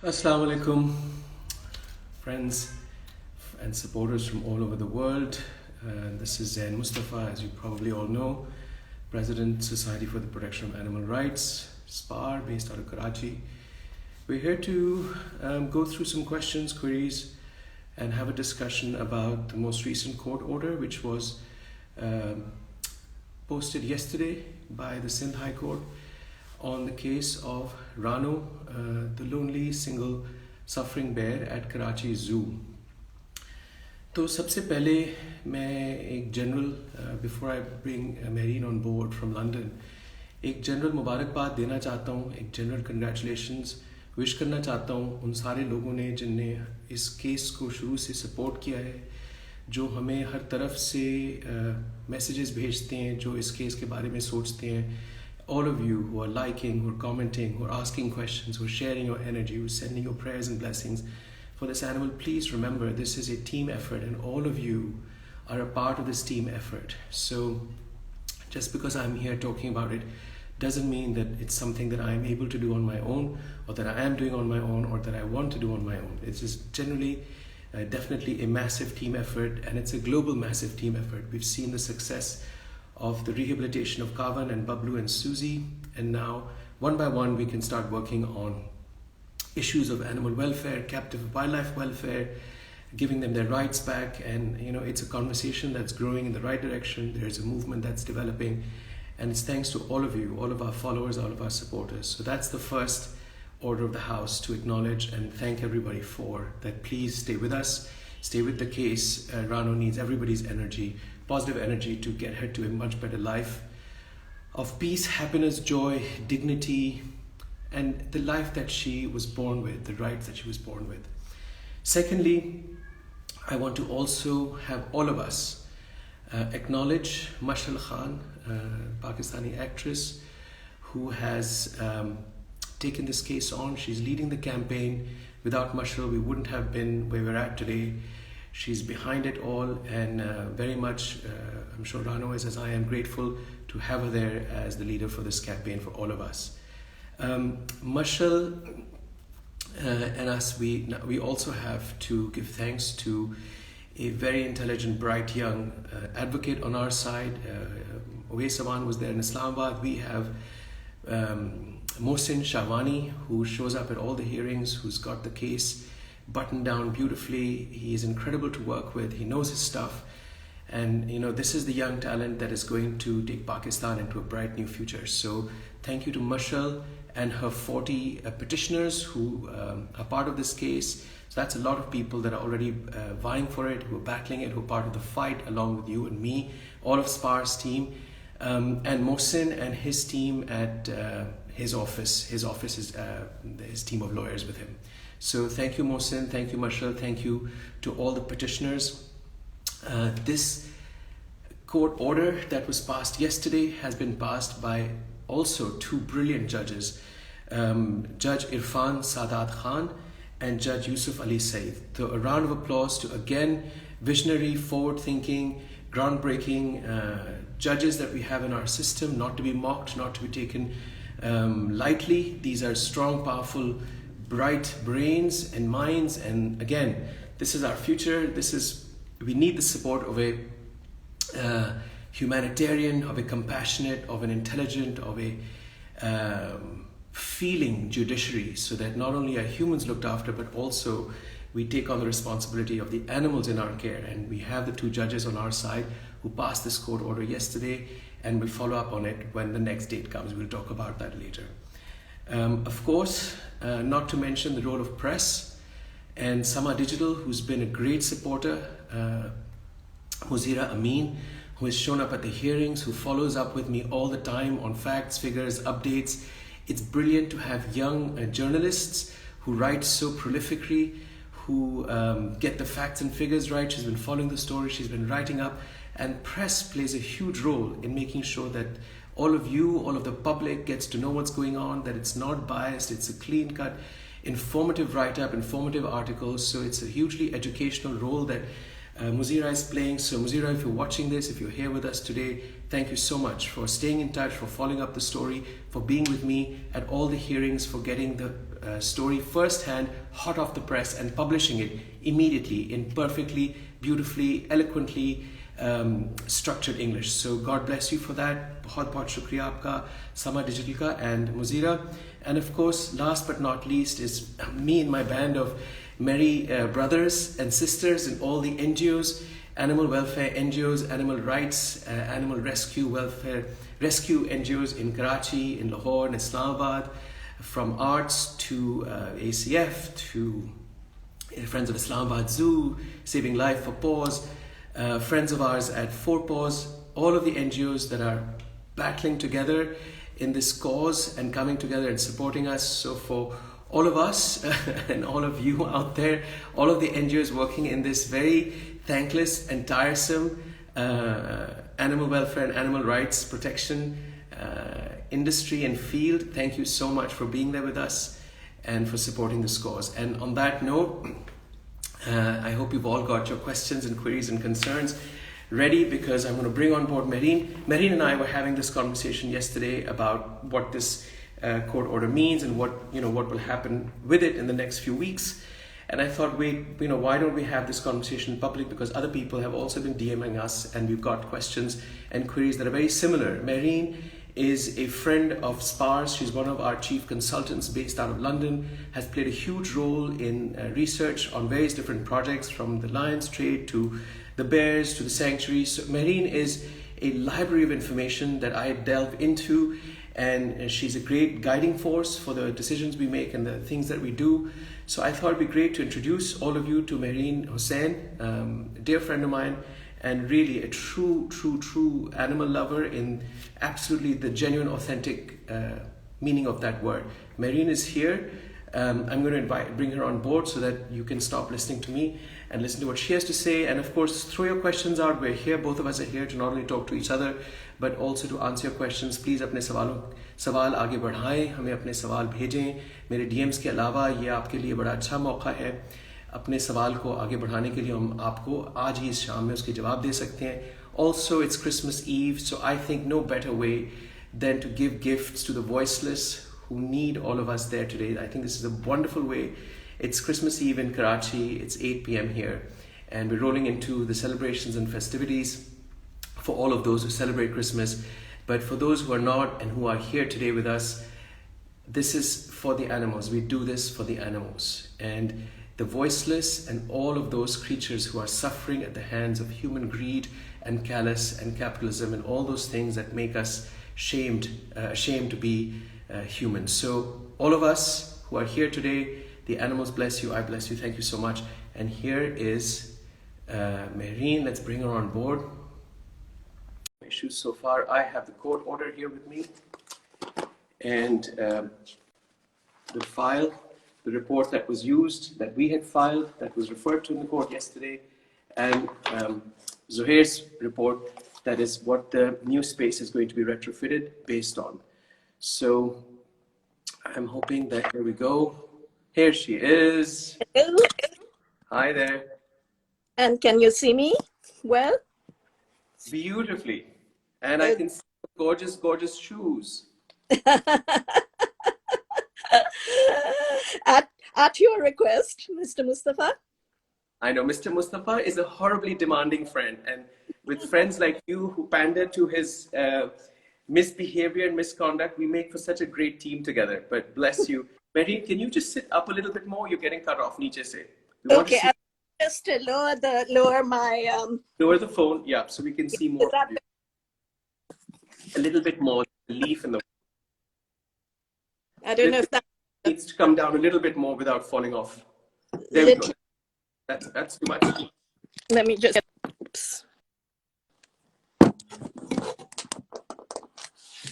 Assalamu alaikum, friends and supporters from all over the world. This is Zain Mustafa, as you probably all know, President, Society for the Protection of Animal Rights, SPAR, based out of Karachi. We're here to go through some questions, queries, and have a discussion about the most recent court order, which was posted yesterday by the Sindh High Court on the case of Rano, the lonely single suffering bear at Karachi Zoo. तो सबसे पहले मैं एक general before I bring Mehreen on board from London, एक general मुबारकबाद देना चाहता हूँ, एक जनरल कंग्रेचुलेशंस विश करना चाहता हूँ उन सारे लोगों ने जिनने इस केस को शुरू से सपोर्ट किया है, जो हमें हर तरफ से मैसेजेस भेजते हैं, जो इस केस के बारे में सोचते हैं. All of you who are liking, who are commenting, who are asking questions, who are sharing your energy, who are sending your prayers and blessings for this animal, please remember this is a team effort and all of you are a part of this team effort. So just because I'm here talking about it doesn't mean that it's something that I'm able to do on my own, or that I am doing on my own, or that I want to do on my own. It's just generally definitely a massive team effort, and it's a global massive team effort. We've seen the success of the rehabilitation of Kavan and Bablu and Susie, and now one by one we can start working on issues of animal welfare, captive wildlife welfare, giving them their rights back. And it's a conversation that's growing in the right direction. There's a movement that's developing, and it's thanks to all of you, all of our followers, all of our supporters. So that's the first order of the house, to acknowledge and thank everybody for that. Please stay with us, stay with the case. Rano needs everybody's energy, positive energy, to get her to a much better life of peace, happiness, joy, dignity, and the life that she was born with, the rights that she was born with. Secondly, I want to also have all of us acknowledge Mashal Khan, Pakistani actress, who has taken this case on. She's leading the campaign. Without Mashal, we wouldn't have been where we're at today. She's behind it all, and very much, I'm sure Rano is, as I am, grateful to have her there as the leader for this campaign for all of us. Mashal and us, we also have to give thanks to a very intelligent, bright, young advocate on our side. Saman was there in Islamabad. We have Mohsin, Shahwani, who shows up at all the hearings, who's got the case buttoned down beautifully. He is incredible to work with. He knows his stuff. And this is the young talent that is going to take Pakistan into a bright new future. So thank you to Mashal and her 40 petitioners who are part of this case. So that's a lot of people that are already vying for it, who are battling it, who are part of the fight along with you and me, all of SPAR's team. And Mohsin and his team at his office is his team of lawyers with him. So thank you, Mohsin, thank you, Mashal, thank you to all the petitioners. This court order that was passed yesterday has been passed by also two brilliant judges, Judge Irfan Saadat Khan and Judge Yousuf Ali Sayeed. So a round of applause to, again, visionary, forward-thinking, groundbreaking judges that we have in our system, not to be mocked, not to be taken lightly. These are strong, powerful, bright brains and minds, and again, this is our future. We need the support of a humanitarian, of a compassionate, of an intelligent, of a feeling judiciary, so that not only are humans looked after, but also we take on the responsibility of the animals in our care. And we have the two judges on our side who passed this court order yesterday, and we'll follow up on it when the next date comes. We'll talk about that later. Of course, not to mention the role of press and Sama Digital, who's been a great supporter, Muzira Amin, who has shown up at the hearings, who follows up with me all the time on facts, figures, updates. It's brilliant to have young journalists who write so prolifically, who get the facts and figures right. She's been following the story, she's been writing up, and press plays a huge role in making sure that all of you, all of the public gets to know what's going on, that it's not biased, it's a clean-cut, informative write-up, informative articles. So it's a hugely educational role that Muzira is playing. So Muzira, if you're watching this, if you're here with us today, thank you so much for staying in touch, for following up the story, for being with me at all the hearings, for getting the story firsthand, hot off the press, and publishing it immediately in perfectly, beautifully, eloquently structured English. So God bless you for that. बहुत बहुत शुक्रिया आपका Sama Digital का and Muzira. And of course, last but not least is me and my band of merry brothers and sisters in all the NGOs, animal welfare NGOs, animal rights, animal rescue welfare, rescue NGOs in Karachi, in Lahore, in Islamabad, from arts to ACF to Friends of Islamabad Zoo, Saving Life for Paws, friends of ours at Four Paws, all of the NGOs that are battling together in this cause and coming together and supporting us. So for all of us and all of you out there, all of the NGOs working in this very thankless and tiresome animal welfare and animal rights protection industry and field, thank you so much for being there with us and for supporting this cause. And on that note, I hope you've all got your questions and queries and concerns ready, because I'm going to bring on board Mehreen. Mehreen and I were having this conversation yesterday about what this court order means and what will happen with it in the next few weeks. And I thought, why don't we have this conversation in public, because other people have also been DMing us and we've got questions and queries that are very similar. Mehreen is a friend of SPAR's. She's one of our chief consultants based out of London, has played a huge role in research on various different projects, from the lions trade to the bears to the sanctuaries. So Mehreen is a library of information that I delve into, and she's a great guiding force for the decisions we make and the things that we do. So I thought it'd be great to introduce all of you to Mehreen Hussain, a dear friend of mine, and really a true animal lover in absolutely the genuine, authentic meaning of that word. Mehreen is here. I'm going to bring her on board so that you can stop listening to me and listen to what she has to say. And of course, throw your questions out. We're here, both of us are here to not only talk to each other, but also to answer your questions. Please अपने सवाल आगे बढ़ाएं, हमें अपने सवाल भेजें. मेरे DMs के अलावा ये आपके लिए बड़ा अच्छा मौका है. अपने सवाल को आगे बढ़ाने के लिए हम आपको आज ही इस शाम में उसके जवाब दे सकते हैं. Also, it's Christmas Eve, so I think no better way than to give gifts to the voiceless who need all of us there today. I think this is a wonderful way. It's Christmas Eve in Karachi. It's 8 p.m. here, and we're rolling into the celebrations and festivities for all of those who celebrate Christmas. But for those who are not and who are here today with us, this is for the animals. We do this for the animals and the voiceless and all of those creatures who are suffering at the hands of human greed and callous and capitalism and all those things that make us ashamed to be human. So all of us who are here today, the animals bless you, I bless you, thank you so much. And here is Mehreen. Let's bring her on board. Issues so far, I have the court order here with me, and the file, the report that was used, that we had filed, that was referred to in the court yesterday, and Zuhair's report, that is what the new space is going to be retrofitted based on. So I'm hoping that, here we go. Here she is. Hello. Hi there. And can you see me well? Beautifully. And I can see gorgeous shoes. At your request, Mr. Mustafa. I know Mr. Mustafa is a horribly demanding friend, and with friends like you who pander to his misbehavior and misconduct, we make for such a great team together. But bless you. Mehreen, can you just sit up a little bit more? You're getting cut off niche se. Okay, just to lower my lower the phone, yeah, so we can see more. A little bit more, the leaf in the. I don't know if that needs to come down a little bit more without falling off. There we go. That's too much. Let me just. Oops.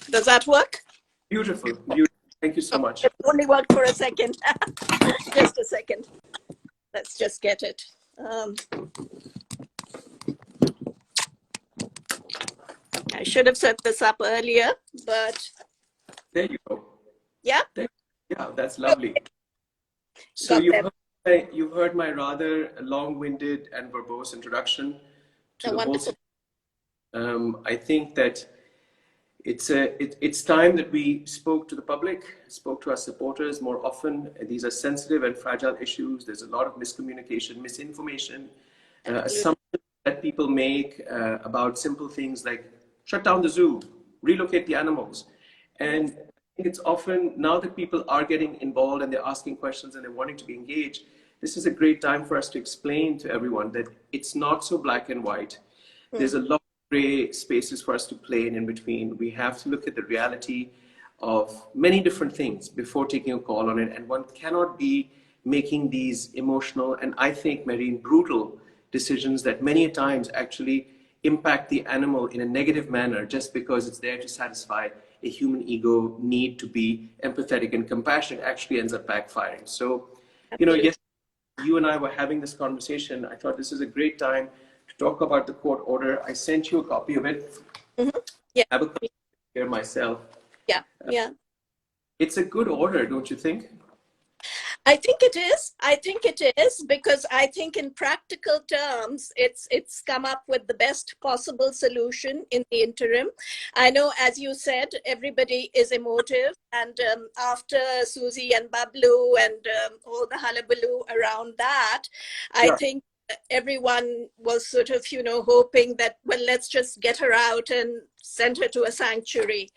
Does that work? Beautiful. Thank you so much. It only worked for a second. Just a second. Let's just get it. I should have set this up earlier, but there you go. Yeah. Yeah, that's lovely. So you've heard my rather long-winded and verbose introduction to the whole. I think that It's time that we spoke to the public, spoke to our supporters more often. These are sensitive and fragile issues. There's a lot of miscommunication, misinformation, assumptions that people make about simple things like shut down the zoo, relocate the animals. And I think it's often, now that people are getting involved and they're asking questions and they're wanting to be engaged, this is a great time for us to explain to everyone that it's not so black and white. There's a lot of gray spaces for us to play in between. We have to look at the reality of many different things before taking a call on it. And one cannot be making these emotional and, I think, Mehreen, brutal decisions that many times actually impact the animal in a negative manner just because it's there to satisfy a human ego need to be empathetic and compassionate actually ends up backfiring. So, yes, you and I were having this conversation. I thought this is a great time to talk about the court order. I sent you a copy of it. Yeah. I have a copy here myself. Yeah. Yeah. It's a good order, don't you think? I think it is. I think it is because I think in practical terms, it's come up with the best possible solution in the interim. I know, as you said, everybody is emotive. And after Susie and Bablu and all the hullabaloo around that, I think everyone was sort of, hoping that, well, let's just get her out and send her to a sanctuary.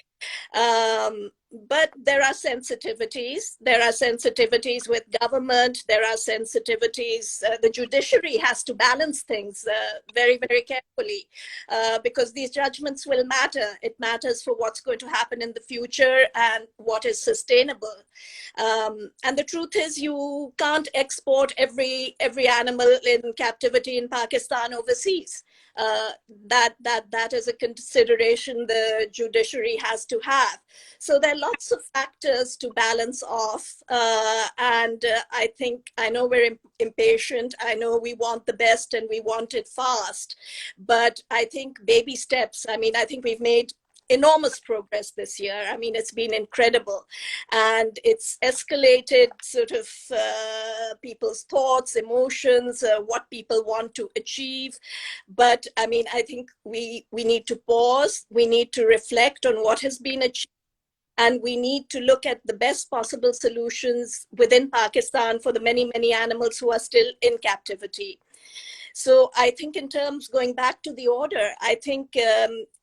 But there are sensitivities. There are sensitivities with government. There are sensitivities. The judiciary has to balance things very, very carefully because these judgments will matter. It matters for what's going to happen in the future and what is sustainable. And the truth is, you can't export every animal in captivity in Pakistan overseas. That is a consideration the judiciary has to have. So there are lots of factors to balance off. And I know we're impatient. I know we want the best and we want it fast. But I think baby steps, I think we've made enormous progress this year. It's been incredible. And it's escalated sort of people's thoughts, emotions, what people want to achieve. But I think we need to pause. We need to reflect on what has been achieved. And we need to look at the best possible solutions within Pakistan for the many, many animals who are still in captivity. So I think in terms, going back to the order, I think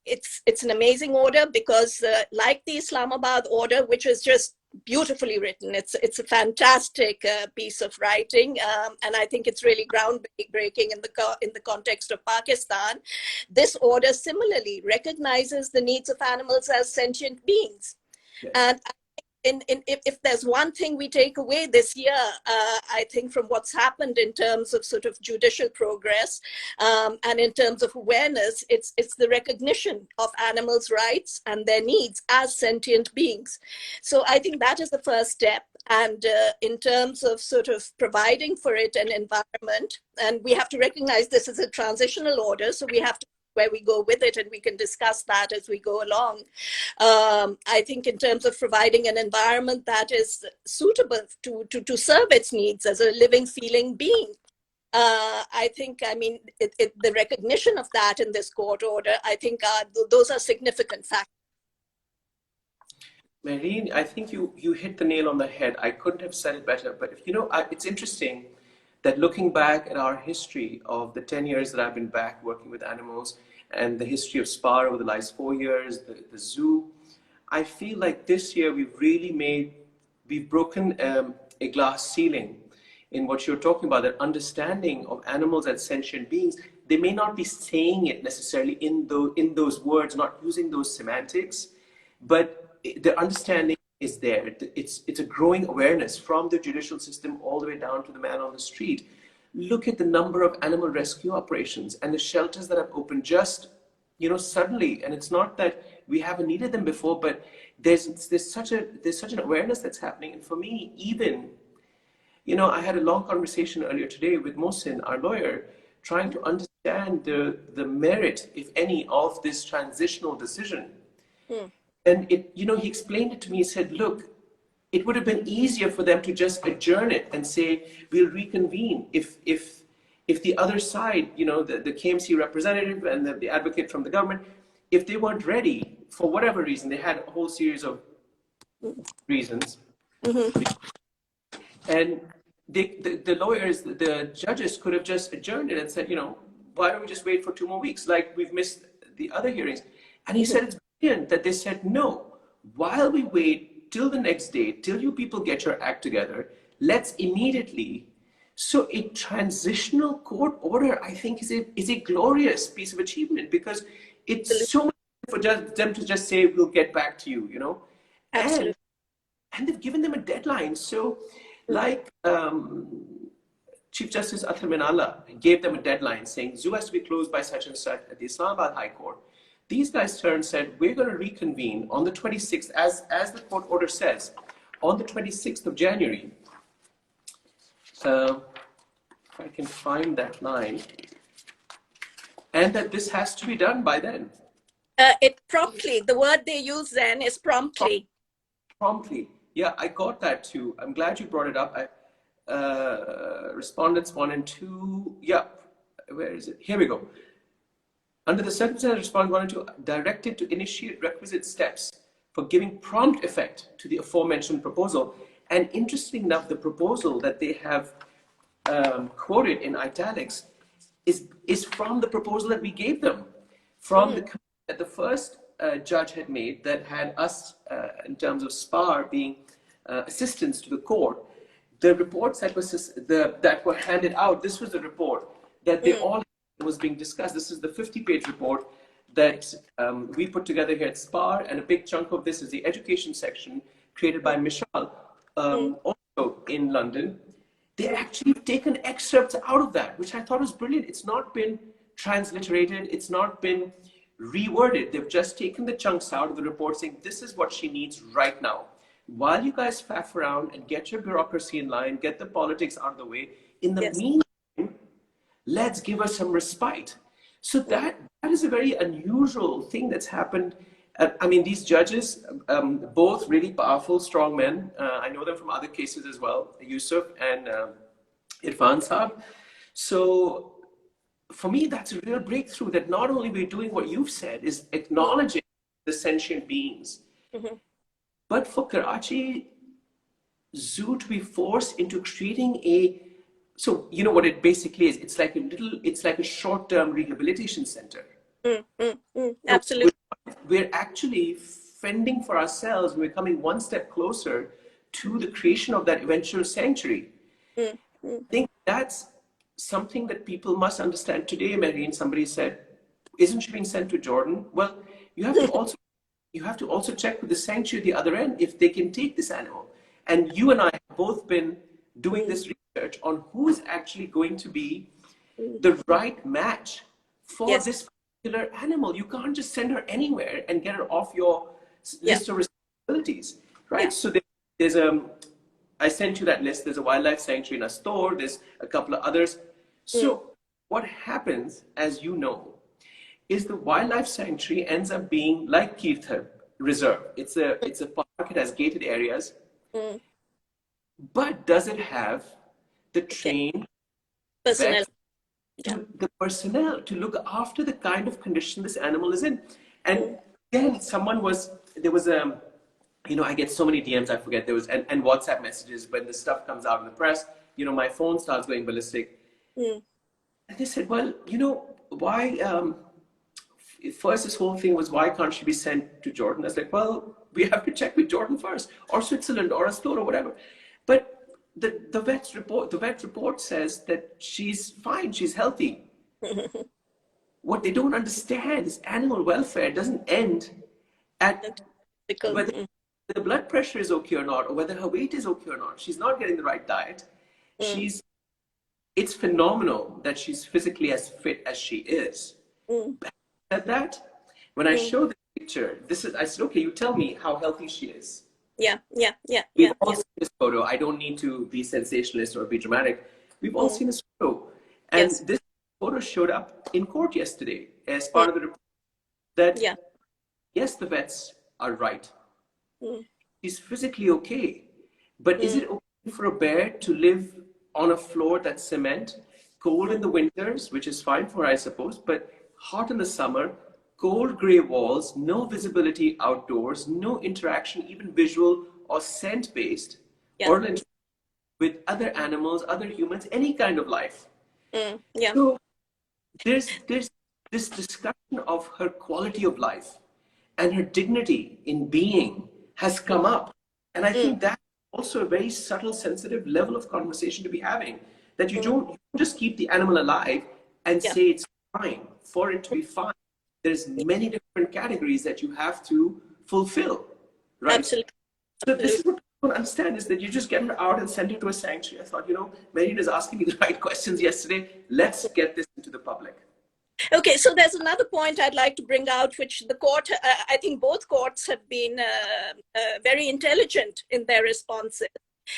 it's an amazing order because like the Islamabad order, which is just beautifully written, it's a fantastic piece of writing, and I think it's really groundbreaking in the context of Pakistan. This order similarly recognizes the needs of animals as sentient beings. Yes. And if there's one thing we take away this year, I think from what's happened in terms of sort of judicial progress and in terms of awareness, it's the recognition of animals' rights and their needs as sentient beings. So I think that is the first step. And in terms of sort of providing for it an environment, and we have to recognize this is a transitional order, so we have to where we go with it, and we can discuss that as we go along. I think in terms of providing an environment that is suitable to serve its needs as a living, feeling being. I think, the recognition of that in this court order, I think those are significant factors. Mehreen, I think you hit the nail on the head. I couldn't have said it better, but it's interesting that looking back at our history of the 10 years that I've been back working with animals and the history of SPAR over the last 4 years, the zoo, I feel like this year we've broken a glass ceiling in what you're talking about, that understanding of animals as sentient beings. They may not be saying it necessarily in those words, not using those semantics, but the understanding is there. It's a growing awareness from the judicial system all the way down to the man on the street. Look at the number of animal rescue operations and the shelters that have opened just, suddenly. And it's not that we haven't needed them before, but there's such an awareness that's happening. And for me, even, I had a long conversation earlier today with Mohsin, our lawyer, trying to understand the merit, if any, of this transitional decision. And he explained it to me. He said, look, it would have been easier for them to just adjourn it and say, we'll reconvene if the other side, the KMC representative and the advocate from the government, if they weren't ready for whatever reason, they had a whole series of reasons. And the lawyers, the judges could have just adjourned it and said, why don't we just wait for 2 more weeks? Like we've missed the other hearings. And he said it's brilliant that they said, no, while we wait till the next day, till you people get your act together, let's immediately. So a transitional court order, I think, is a glorious piece of achievement, because it's so much for them to just say, we'll get back to you, Absolutely. And they've given them a deadline. So like Chief Justice Athar Minalla gave them a deadline saying zoo has to be closed by such and such at the Islamabad High Court. These guys turned and said, we're going to reconvene on the 26th, as the court order says, on the 26th of January. If I can find that line. And that this has to be done by then. It promptly, the word they use then is promptly. Promptly. Yeah, I got that too. I'm glad you brought it up. Respondents 1 and 2. Yeah, where is it? Here we go. Under the circumstances, respondents 1 and 2 directed to initiate requisite steps for giving prompt effect to the aforementioned proposal. And interesting enough, the proposal that they have quoted in italics is from the proposal that we gave them, from the that the first judge had made, that had us in terms of SPAR being assistance to the court. The reports that were handed out, this was the report that they all was being discussed. This is the 50-page report that we put together here at SPAR, and a big chunk of this is the education section created by Michelle, also in London. They actually have taken excerpts out of that, which I thought was brilliant. It's not been transliterated. It's not been reworded. They've just taken the chunks out of the report saying, this is what she needs right now. While you guys faff around and get your bureaucracy in line, get the politics out of the way, in the meantime, let's give her some respite. So that is a very unusual thing that's happened. I mean, these judges, both really powerful, strong men. I know them from other cases as well, Yousuf and Irfan Saab. So for me, that's a real breakthrough, that not only we're doing what you've said, is acknowledging the sentient beings, but for Karachi Zoo to be forced into creating so you know what it basically is? It's like a short-term rehabilitation center. Absolutely. We're actually fending for ourselves. We're coming one step closer to the creation of that eventual sanctuary. I think that's something that people must understand today. Mehreen, somebody said, isn't she being sent to Jordan? Well, you have to also check with the sanctuary at the other end if they can take this animal. And you and I have both been doing this research on who is actually going to be the right match for this particular animal. You can't just send her anywhere and get her off your list of responsibilities, right? So there's I sent you that list. There's a wildlife sanctuary in Astor. There's a couple of others. So what happens, as you know, is the wildlife sanctuary ends up being like Kirthar Reserve. It's a park. It has gated areas. But does it have the trained personnel? The personnel to look after the kind of condition this animal is in? And then there was I get so many DMs, I forget, and WhatsApp messages when the stuff comes out in the press, my phone starts going ballistic. And they said, well, why, first this whole thing was, why can't she be sent to Jordan? I was like, well, we have to check with Jordan first, or Switzerland, or Astor, or whatever. But the vet report says that she's fine, she's healthy. What they don't understand is animal welfare doesn't end at whether the blood pressure is okay or not, or whether her weight is okay or not. She's not getting the right diet. It's phenomenal that she's physically as fit as she is. At that, when I showed the picture, I said, okay, you tell me how healthy she is. We've all seen this photo. I don't need to be sensationalist or be dramatic. We've all seen this photo. And this photo showed up in court yesterday as part of the report that, yes, the vets are right. She's physically okay. But is it okay for a bear to live on a floor that's cement, cold in the winters, which is fine for her, I suppose, but hot in the summer, cold gray walls, no visibility outdoors, no interaction, even visual or scent based, Yeah. or with other animals, other humans, any kind of life. Yeah. So there's this discussion of her quality of life and her dignity in being has come up. And I think that's also a very subtle, sensitive level of conversation to be having. That you don't just keep the animal alive and Yeah. say it's fine. For it to be fine, there's many different categories that you have to fulfill, right? Absolutely. So this is what people don't understand, is that you just get her out and send her to a sanctuary. I thought, Mehreen is asking me the right questions yesterday. Let's get this into the public. Okay, so there's another point I'd like to bring out, which the court, I think both courts have been very intelligent in their responses,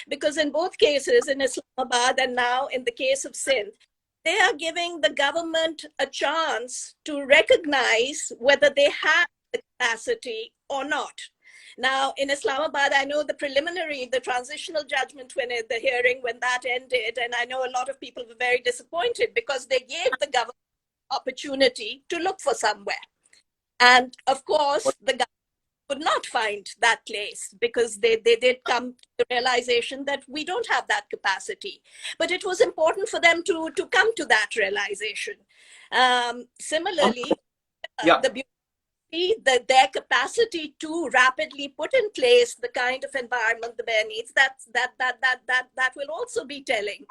because in both cases, in Islamabad and now in the case of Sindh, they are giving the government a chance to recognize whether they have the capacity or not. Now, in Islamabad, I know the transitional judgment, the hearing, when that ended, and I know a lot of people were very disappointed because they gave the government opportunity to look for somewhere. And of course, the government could not find that place because they did come to the realization that we don't have that capacity. But it was important for them to come to that realization. Similarly, their capacity to rapidly put in place the kind of environment the bear needs, that will also be telling.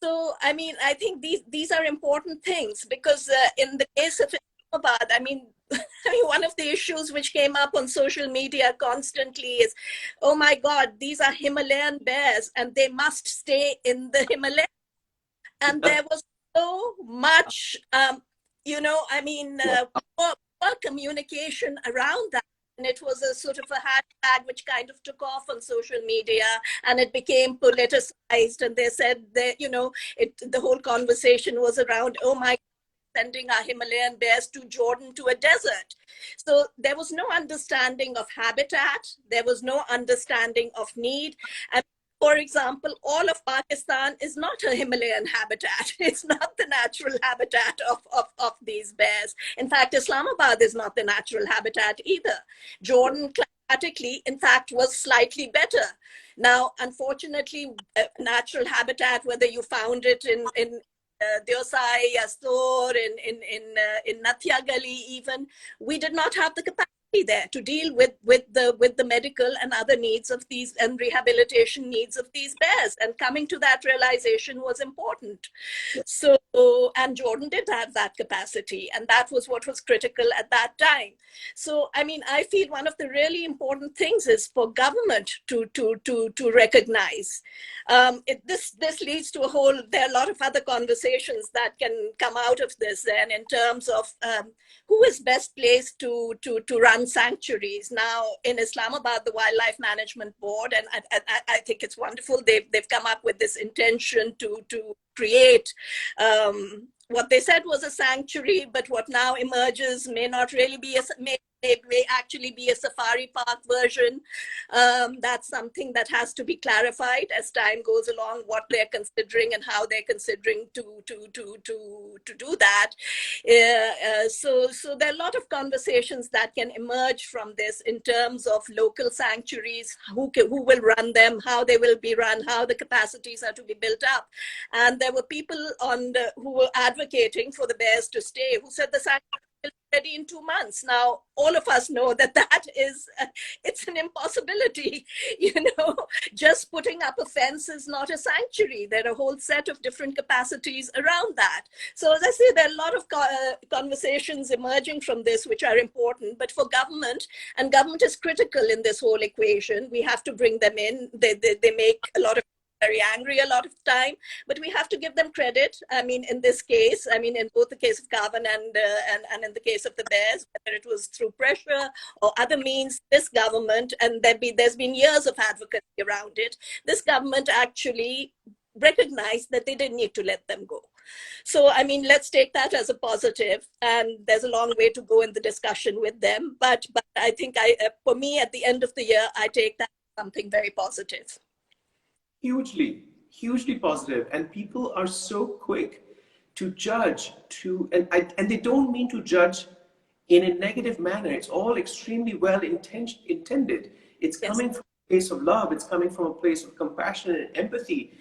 So, I mean, I think these are important things, because in the case of Islamabad, I mean, one of the issues which came up on social media constantly is, oh my God, these are Himalayan bears and they must stay in the Himalayas. And there was so much, poor communication around that. And it was a sort of a hashtag which kind of took off on social media, and it became politicized. And they said that, the whole conversation was around, oh my, sending our Himalayan bears to Jordan, to a desert. So there was no understanding of habitat. There was no understanding of need. And for example, all of Pakistan is not a Himalayan habitat. It's not the natural habitat of these bears. In fact, Islamabad is not the natural habitat either. Jordan, climatically, in fact, was slightly better. Now, unfortunately, natural habitat, whether you found it in Diosai, Astor, in Nathia Gali even, we did not have the capacity there to deal with the medical and other needs of these, and rehabilitation needs of these bears. And coming to that realization was important. So, and Jordan did have that capacity, and that was what was critical at that time. So, I mean, I feel one of the really important things is for government to recognize. This leads to there are a lot of other conversations that can come out of this, and in terms of who is best placed to run sanctuaries. Now, in Islamabad, the Wildlife Management Board, and I think it's wonderful, they've come up with this intention to create what they said was a sanctuary, but what now emerges may not really be may actually be a safari park version. That's something that has to be clarified as time goes along, what they're considering and how they're considering to do that. So there are a lot of conversations that can emerge from this in terms of local sanctuaries, who will run them, how they will be run, how the capacities are to be built up. And there were people who were advocating for the bears to stay, who said the sanctuary will be ready in 2 months. Now, all of us know that is, it's an impossibility. Just putting up a fence is not a sanctuary. There are a whole set of different capacities around that. So as I say, there are a lot of conversations emerging from this, which are important, but for government, and government is critical in this whole equation, we have to bring them in. They make a lot of very angry a lot of time, but we have to give them credit. I mean, in this case, I mean, in both the case of Kavan and in the case of the bears, whether it was through pressure or other means, this government, and there's been years of advocacy around it, this government actually recognized that they didn't need to let them go. So, I mean, let's take that as a positive, and there's a long way to go in the discussion with them. But I think for me, at the end of the year, I take that as something very positive. Hugely positive. And people are so quick to judge, and they don't mean to judge in a negative manner. It's all extremely well intended. It's Yes. coming from a place of love. It's coming from a place of compassion and empathy.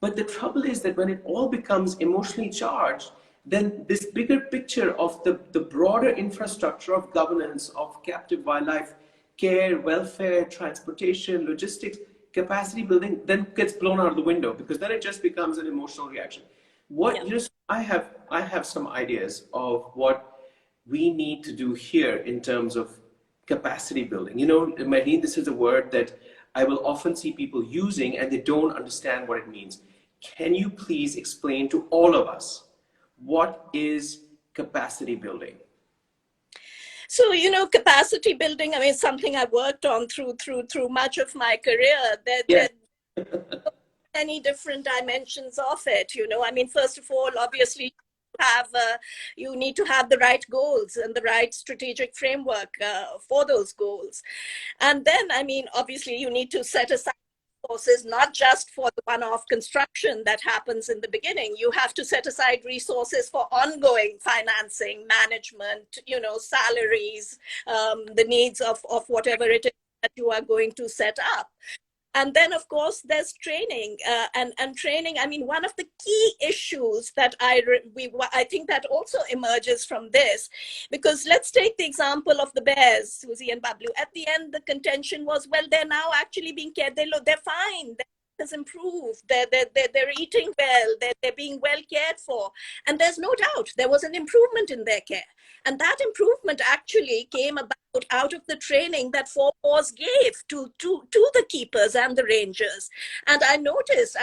But the trouble is that when it all becomes emotionally charged, then this bigger picture of the broader infrastructure of governance, of captive wildlife care, welfare, transportation, logistics, capacity building, then gets blown out of the window, because then it just becomes an emotional reaction. Yeah. I have some ideas of what we need to do here in terms of capacity building. You know, Mehreen, this is a word that I will often see people using and they don't understand what it means. Can you please explain to all of us what is capacity building? So, you know, capacity building, I mean, something I worked on through much of my career. Yes. There are many different dimensions of it, you know. I mean, first of all, obviously, you need to have the right goals and the right strategic framework for those goals. And then, I mean, obviously, you need to set aside resources, not just for the one-off construction that happens in the beginning. You have to set aside resources for ongoing financing, management, you know, salaries, the needs of whatever it is that you are going to set up. And then, of course, there's training, and training. I mean, one of the key issues that I think that also emerges from this, because let's take the example of the bears, Susie and Bablu. At the end, the contention was, well, they're now actually being cared. They're fine. Has improved. They're eating well. They're being well cared for, and there's no doubt there was an improvement in their care. And that improvement actually came about out of the training that Four Paws gave to the keepers and the rangers. And I noticed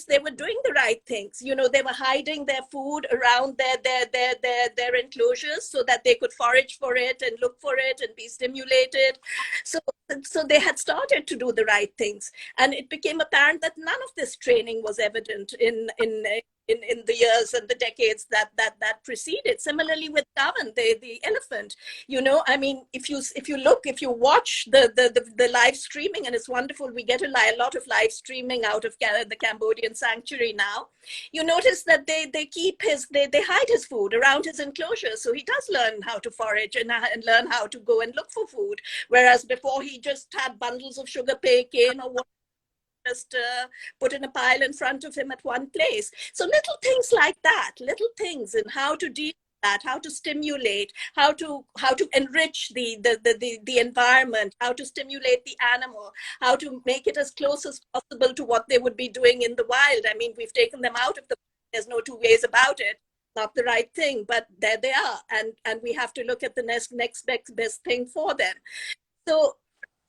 they were doing the right things. You know, they were hiding their food around their enclosures so that they could forage for it and look for it and be stimulated. So they had started to do the right things. And it became apparent that none of this training was evident in the years and the decades that preceded. Similarly with Kavan, the elephant, you know, I mean, if you watch the live streaming, and it's wonderful, we get a lot of live streaming out of the Cambodian sanctuary now. You notice that they hide his food around his enclosure, so he does learn how to forage and learn how to go and look for food, whereas before he just had bundles of sugar cane or what, just put in a pile in front of him at one place. So little things like that, little things in how to deal with that, how to stimulate, how to enrich the environment, how to stimulate the animal, how to make it as close as possible to what they would be doing in the wild. I mean, we've taken them out of there's no two ways about it. Not the right thing, but there they are, and we have to look at the next best thing for them. So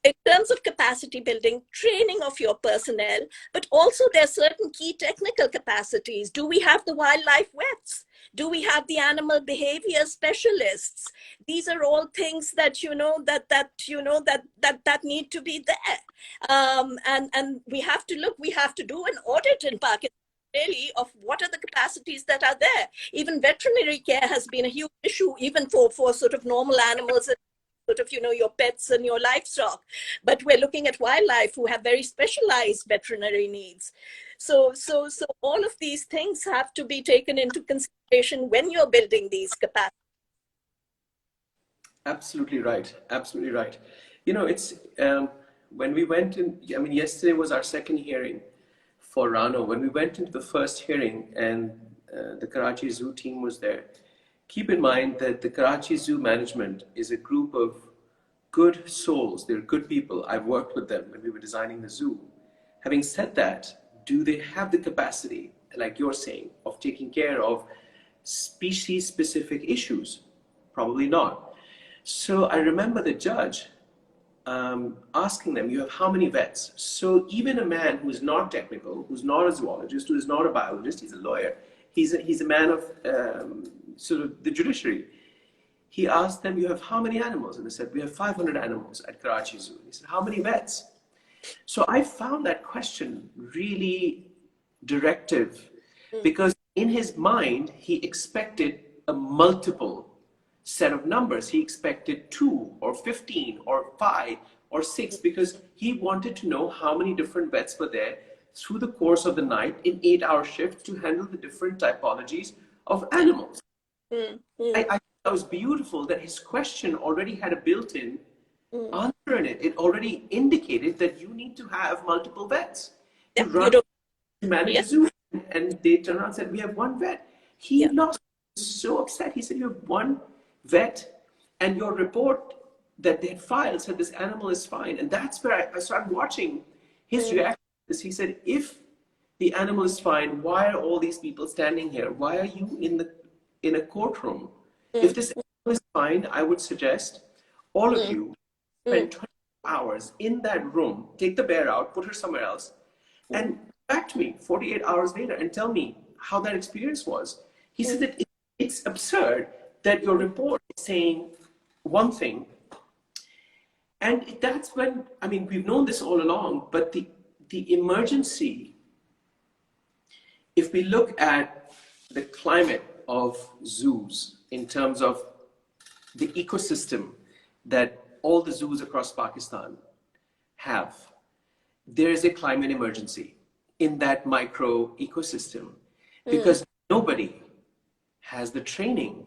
in terms of capacity building, training of your personnel, but also there are certain key technical capacities. Do we have the wildlife vets? Do we have the animal behavior specialists? These are all things that that need to be there. And we have to look. We have to do an audit in Pakistan, really, of what are the capacities that are there. Even veterinary care has been a huge issue, even for sort of normal animals, sort of, you know, your pets and your livestock. But we're looking at wildlife who have very specialized veterinary needs. So all of these things have to be taken into consideration when you're building these capacities. Absolutely right. Absolutely right. You know, it's when we went in, I mean, yesterday was our second hearing for Rano. When we went into the first hearing and the Karachi Zoo team was there, keep in mind that the Karachi Zoo management is a group of good souls. They're good people. I've worked with them when we were designing the zoo. Having said that, do they have the capacity, like you're saying, of taking care of species-specific issues? Probably not. So I remember the judge asking them, you have how many vets? So even a man who's not technical, who's not a zoologist, who is not a biologist, he's a lawyer, he's a man of sort of the judiciary. He asked them, you have how many animals? And they said, we have 500 animals at Karachi Zoo. And he said, how many vets? So I found that question really directive, because in his mind, he expected a multiple set of numbers. He expected 2 or 15 or 5 or 6, because he wanted to know how many different vets were there through the course of the night in 8-hour shifts to handle the different typologies of animals. I that was beautiful that his question already had a built-in answer in it. It already indicated that you need to have multiple vets to You run, don't. to manage Yeah. a zoo. And they turned around and said, we have one vet. He Yeah. lost, so upset. He said, you have one vet, and your report that they had filed said this animal is fine. And that's where I started watching his reaction. He said, if the animal is fine, why are all these people standing here? Why are you in a courtroom? If this animal is fine, I would suggest all of you spend 20 hours in that room, take the bear out, put her somewhere else, and back to me 48 hours later and tell me how that experience was. He said that it's absurd that your report is saying one thing. And that's when, I mean, we've known this all along, but the emergency, if we look at the climate of zoos in terms of the ecosystem that all the zoos across Pakistan have, there is a climate emergency in that micro ecosystem because nobody has the training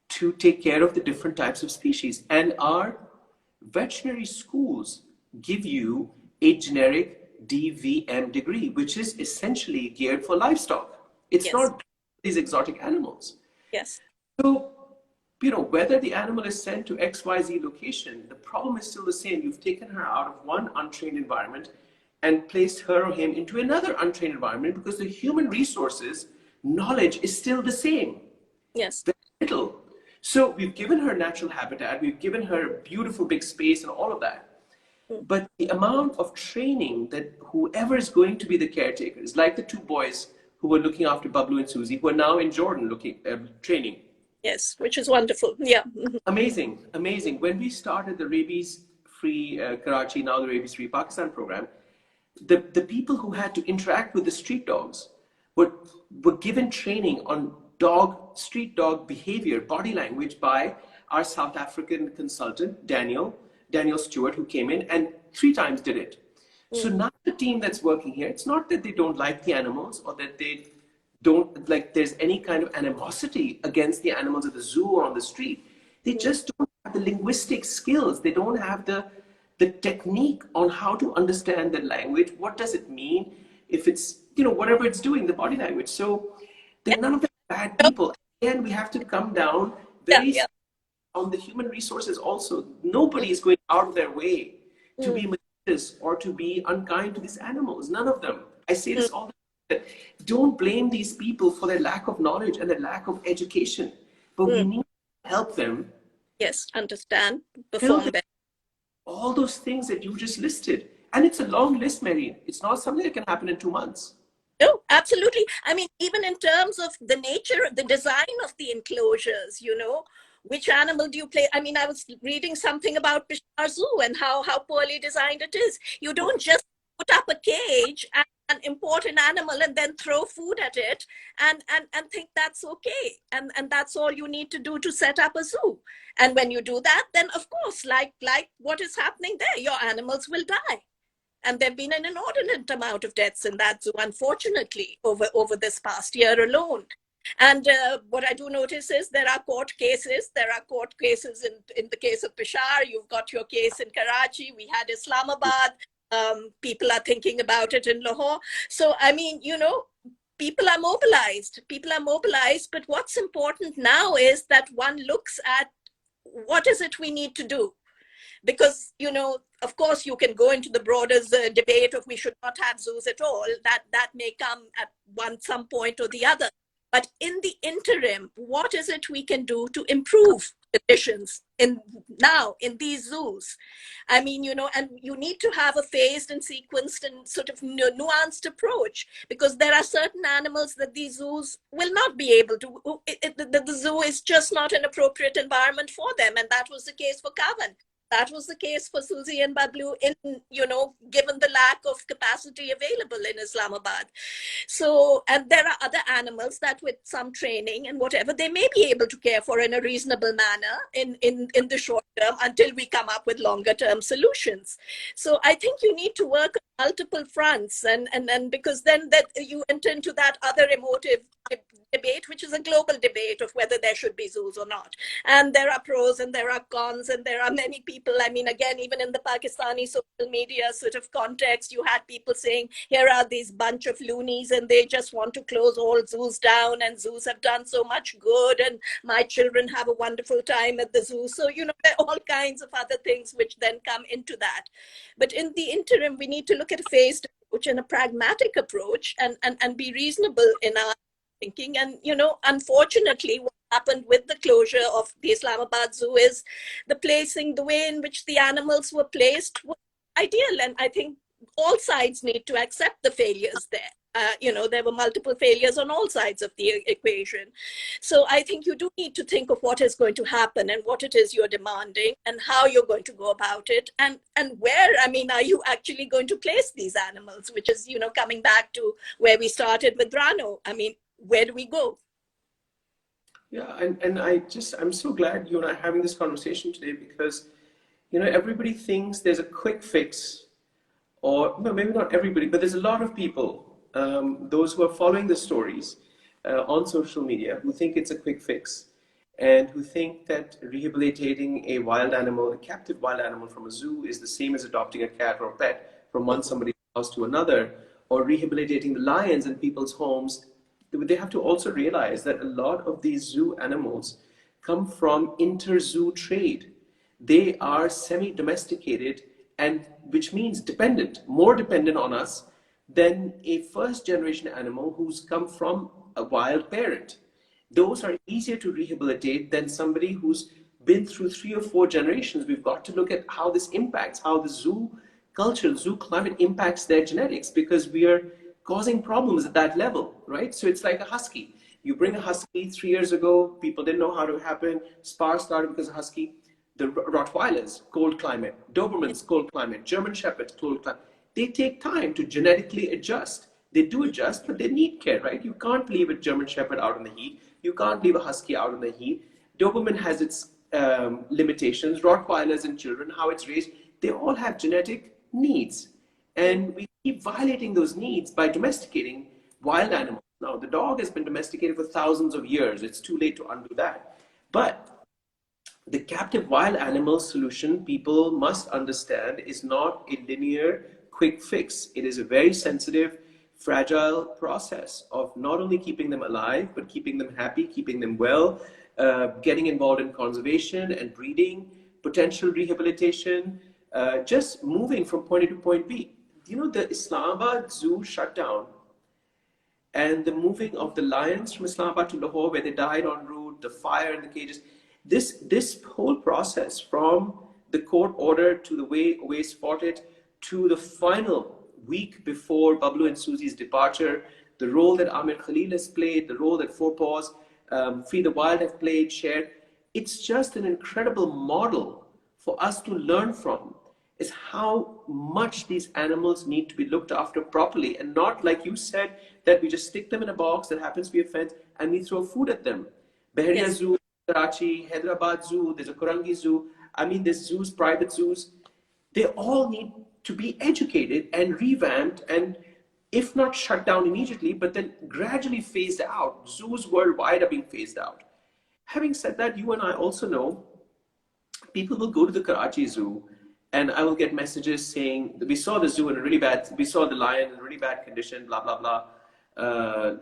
to take care of the different types of species. And our veterinary schools give you a generic DVM degree, which is essentially geared for livestock. It's not these exotic animals. Yes. So, you know, whether the animal is sent to XYZ location, the problem is still the same. You've taken her out of one untrained environment and placed her or him into another untrained environment because the human resources knowledge is still the same. Yes. Very little. So we've given her natural habitat, we've given her a beautiful big space and all of that. But the amount of training that whoever is going to be the caretakers, like the two boys who were looking after Bablu and Susie, who are now in Jordan training. Yes, which is wonderful. Yeah. Amazing, amazing. When we started the rabies-free Karachi, now the rabies-free Pakistan program, the people who had to interact with the street dogs were given training on street dog behavior, body language by our South African consultant, Daniel Stewart, who came in and 3 times did it. So now the team that's working here, it's not that they don't like the animals or that they don't like there's any kind of animosity against the animals at the zoo or on the street. They just don't have the linguistic skills. They don't have the technique on how to understand the language. What does it mean if it's, you know, whatever it's doing, the body language. So they're none of them bad people. Again, we have to come down very on the human resources also. Nobody is going out of their way to be malicious or to be unkind to these animals. None of them. I say this all the time. Don't blame these people for their lack of knowledge and their lack of education. But we need to help them. Yes, understand, perform better. All those things that you just listed. And it's a long list, Mehreen. It's not something that can happen in 2 months. No, absolutely. I mean, even in terms of the nature, the design of the enclosures, you know, which animal do you play? I mean, I was reading something about Peshawar Zoo and how poorly designed it is. You don't just put up a cage and import an animal and then throw food at it and think that's okay. And that's all you need to do to set up a zoo. And when you do that, then of course, like what is happening there, your animals will die. And there have been an inordinate amount of deaths in that zoo, unfortunately, over this past year alone. And what I do notice is there are court cases. There are court cases in the case of Peshawar. You've got your case in Karachi. We had Islamabad. People are thinking about it in Lahore. So, I mean, you know, people are mobilized. People are mobilized. But what's important now is that one looks at what is it we need to do. Because, you know, of course, you can go into the broader debate of we should not have zoos at all. That may come at some point or the other. But in the interim, what is it we can do to improve conditions now in these zoos? I mean, you know, and you need to have a phased and sequenced and sort of nuanced approach, because there are certain animals that these zoos will not be able to. The zoo is just not an appropriate environment for them, and that was the case for Kavan. That was the case for Susie and Bablu, given the lack of capacity available in Islamabad. So, and there are other animals that with some training and whatever, they may be able to care for in a reasonable manner in the short term until we come up with longer term solutions. So I think you need to work on multiple fronts and because then that you enter into that other emotive debate, which is a global debate of whether there should be zoos or not. And there are pros and there are cons, and there are many people. I mean, again, even in the Pakistani social media sort of context, you had people saying, here are these bunch of loonies and they just want to close all zoos down, and zoos have done so much good, and my children have a wonderful time at the zoo. So, you know, there are all kinds of other things which then come into that. But in the interim, we need to look at a phased approach and a pragmatic approach, and be reasonable in our thinking. And, you know, unfortunately, what happened with the closure of the Islamabad Zoo is the way in which the animals were placed was ideal. And I think all sides need to accept the failures there. You know, there were multiple failures on all sides of the equation. So I think you do need to think of what is going to happen and what it is you're demanding and how you're going to go about it, and where, I mean, are you actually going to place these animals, which is, you know, coming back to where we started with Rano. I mean, where do we go? Yeah, and I'm so glad you and I are having this conversation today, because, you know, everybody thinks there's a quick fix, or no, maybe not everybody, but there's a lot of people, those who are following the stories on social media, who think it's a quick fix, and who think that rehabilitating a wild animal, a captive wild animal from a zoo, is the same as adopting a cat or a pet from one somebody's house to another, or rehabilitating the lions in people's homes. They have to also realize that a lot of these zoo animals come from inter-zoo trade. They are semi-domesticated, and which means dependent, more dependent on us than a first generation animal who's come from a wild parent. Those are easier to rehabilitate than somebody who's been through 3 or 4 generations. We've got to look at how this impacts, how the zoo culture, zoo climate impacts their genetics, because we are causing problems at that level, right? So it's like a husky. You bring a husky 3 years ago, people didn't know how to happen. SPAR started because of husky. The Rottweilers, cold climate. Dobermans, cold climate. German Shepherds, cold climate. They take time to genetically adjust. They do adjust, but they need care, right? You can't leave a German Shepherd out in the heat. You can't leave a husky out in the heat. Doberman has its limitations. Rottweilers and children, how it's raised, they all have genetic needs. And we keep violating those needs by domesticating wild animals. Now, the dog has been domesticated for thousands of years. It's too late to undo that. But the captive wild animal solution, people must understand, is not a linear, quick fix. It is a very sensitive, fragile process of not only keeping them alive, but keeping them happy, keeping them well, getting involved in conservation and breeding, potential rehabilitation, just moving from point A to point B. You know, the Islamabad Zoo shut down, and the moving of the lions from Islamabad to Lahore, where they died en route, the fire in the cages, this whole process, from the court order to the way spotted, to the final week before Bablu and Susie's departure, the role that Amir Khalil has played, the role that Four Paws, Free the Wild have played, shared, it's just an incredible model for us to learn from, is how much these animals need to be looked after properly, and not, like you said, that we just stick them in a box that happens to be a fence and we throw food at them. Behriya Zoo, Karachi, Hyderabad Zoo, there's a Kurangi Zoo. I mean, there's zoos, private zoos. They all need to be educated and revamped, and if not shut down immediately, but then gradually phased out. Zoos worldwide are being phased out. Having said that, you and I also know people will go to the Karachi Zoo, and I will get messages saying, we saw the zoo in a really bad, we saw the lion in a really bad condition, blah, blah, blah.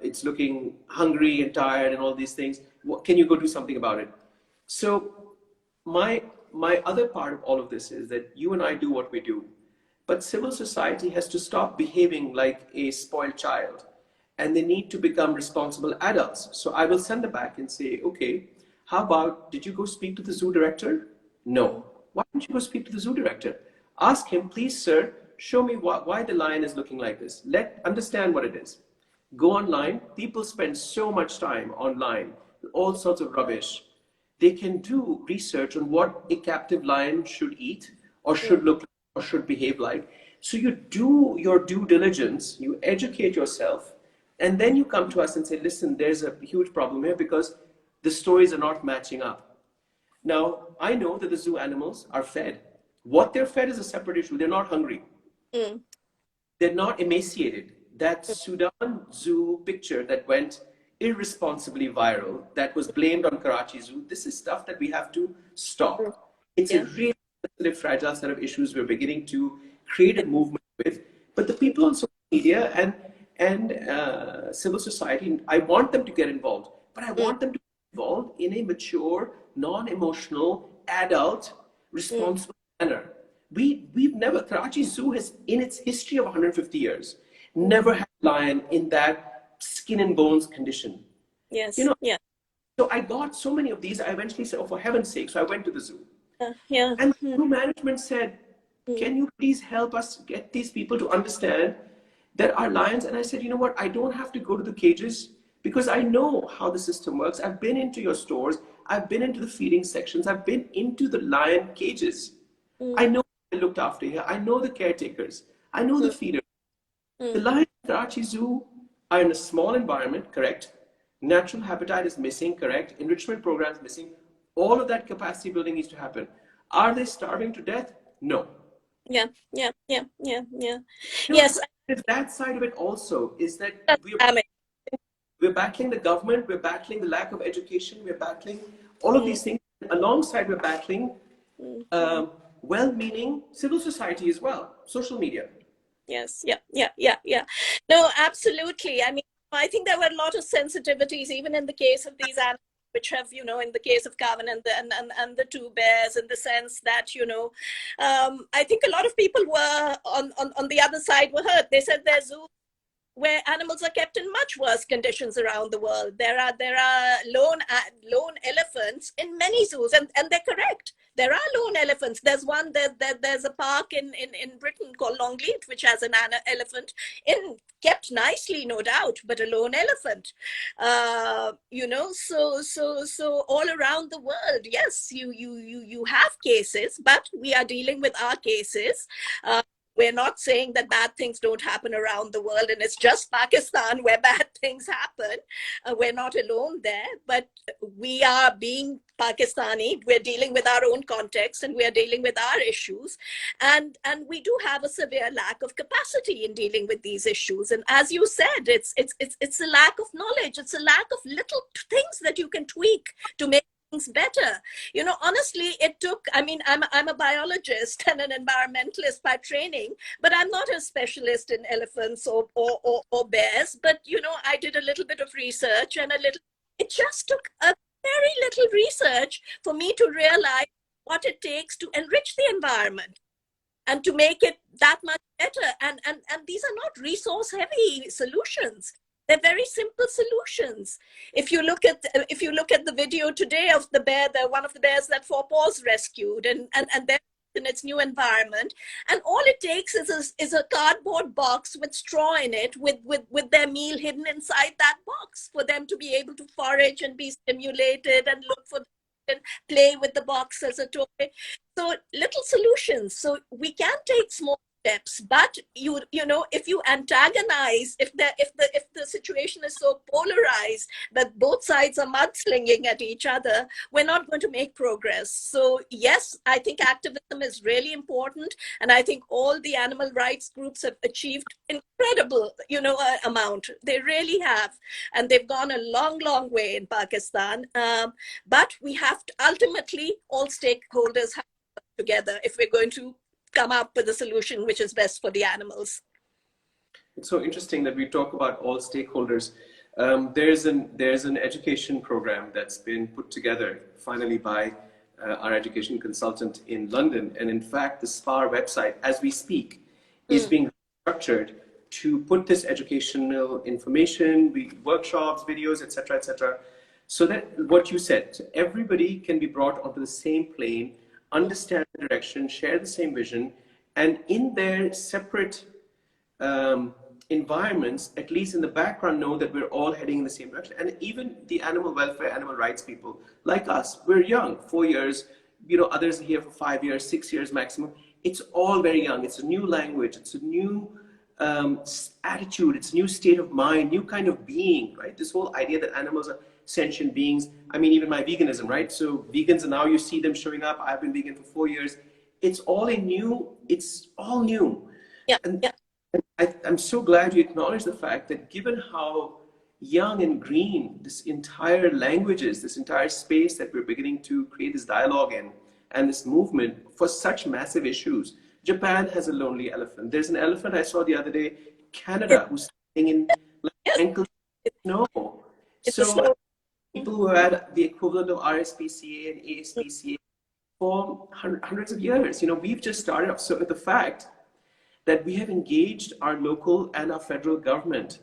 It's looking hungry and tired and all these things. Can you go do something about it? So my other part of all of this is that you and I do what we do, but civil society has to stop behaving like a spoiled child, and they need to become responsible adults. So I will send them back and say, okay, how about, did you go speak to the zoo director? No. Why don't you go speak to the zoo director? Ask him, please, sir, show me why the lion is looking like this. Understand what it is. Go online. People spend so much time online, all sorts of rubbish. They can do research on what a captive lion should eat, or should look like, or should behave like. So you do your due diligence, you educate yourself, and then you come to us and say, listen, there's a huge problem here because the stories are not matching up. Now, I know that the zoo animals are fed. What they're fed is a separate issue. They're not hungry. They're not emaciated. That Sudan zoo picture that went irresponsibly viral that was blamed on Karachi Zoo. This is stuff that we have to stop. It's a Yeah. really sensitive, fragile set of issues we're beginning to create a movement with. But the people on social media and civil society, I want them to get involved, but I want them to get involved in a mature, non-emotional, adult, responsible manner. We've never, Karachi Zoo has, in its history of 150 years, never had a lion in that skin and bones condition. You Yes. know, Yeah. so I got so many of these. I eventually said, oh, for heaven's sake. So I went to the zoo. Yeah. And the zoo management said, can you please help us get these people to understand that our lions? And I said, you know what? I don't have to go to the cages because I know how the system works. I've been into your stores. I've been into the feeding sections. I've been into the lion cages. I know they looked after here. I know the caretakers. I know the feeders. The lions at Karachi Zoo are in a small environment, correct? Natural habitat is missing, correct? Enrichment programs missing. All of that capacity building needs to happen. Are they starving to death? No. Yeah. Yeah. Yeah. Yeah. Yeah. No, Yes. that side of it also is that Damn it. we're battling the government, we're battling the lack of education, we're battling all of these things. Alongside, we're battling well-meaning civil society as well, social media. Yes. Yeah. Yeah. Yeah. Yeah. No, absolutely. I mean, I think there were a lot of sensitivities, even in the case of these animals, which have, you know, in the case of Kavan and the two bears, in the sense that, you know, I think a lot of people were on the other side were hurt. They said their zoo where animals are kept in much worse conditions around the world. There are lone elephants in many zoos, and they're correct. There are lone elephants. There's one there's a park in Britain called Longleat, which has an elephant kept nicely, no doubt, but a lone elephant. You know, so all around the world, yes, you have cases, but we are dealing with our cases. We're not saying that bad things don't happen around the world and it's just Pakistan where bad things happen. We're not alone there, but we are being Pakistani. We're dealing with our own context and we are dealing with our issues. And we do have a severe lack of capacity in dealing with these issues. And as you said, it's a lack of knowledge. It's a lack of little things that you can tweak to make things better. You know, honestly, it took, I mean, I'm a biologist and an environmentalist by training, but I'm not a specialist in elephants or bears. But, you know, I did a little bit of research and it just took a very little research for me to realize what it takes to enrich the environment and to make it that much better. And these are not resource heavy solutions. They're very simple solutions. If you look at the video today of the bear, one of the bears that Four Paws rescued, and they're in its new environment, and all it takes is a cardboard box with straw in it, with their meal hidden inside that box, for them to be able to forage and be stimulated and look for and play with the box as a toy. So little solutions. So we can take small steps, but you know, if you antagonize, if the situation is so polarized that both sides are mudslinging at each other, we're not going to make progress. So yes, I think activism is really important, and I think all the animal rights groups have achieved incredible, you know, amount. They really have, and they've gone a long way in Pakistan. But we have to ultimately, all stakeholders have to work together if we're going to come up with a solution which is best for the animals. It's so interesting that we talk about all stakeholders. There's an education program that's been put together finally by our education consultant in London, and in fact the SPAR website, as we speak, is being structured to put this educational information, workshops, videos, etc., so that what you said, so everybody can be brought onto the same plane, understand the direction, share the same vision, and in their separate environments, at least in the background, know that we're all heading in the same direction. And even the animal welfare, animal rights people like us, we're young, 4 years, you know, others are here for 5 years, 6 years maximum. It's all very young. It's a new language. It's a new attitude. It's a new state of mind, new kind of being, right? This whole idea that animals are sentient beings. I mean, even my veganism, right? So vegans, and now you see them showing up. I've been vegan for 4 years. It's all new. Yeah. And I'm so glad you acknowledge the fact that given how young and green, this entire languages, this entire space that we're beginning to create this dialogue in, and this movement for such massive issues. Japan has a lonely elephant. There's an elephant I saw the other day, Canada, who's staying in like Yes, ankle snow. it's a So slow. people who had the equivalent of RSPCA and ASPCA for hundreds of years, we've just started off. So the fact that we have engaged our local and our federal government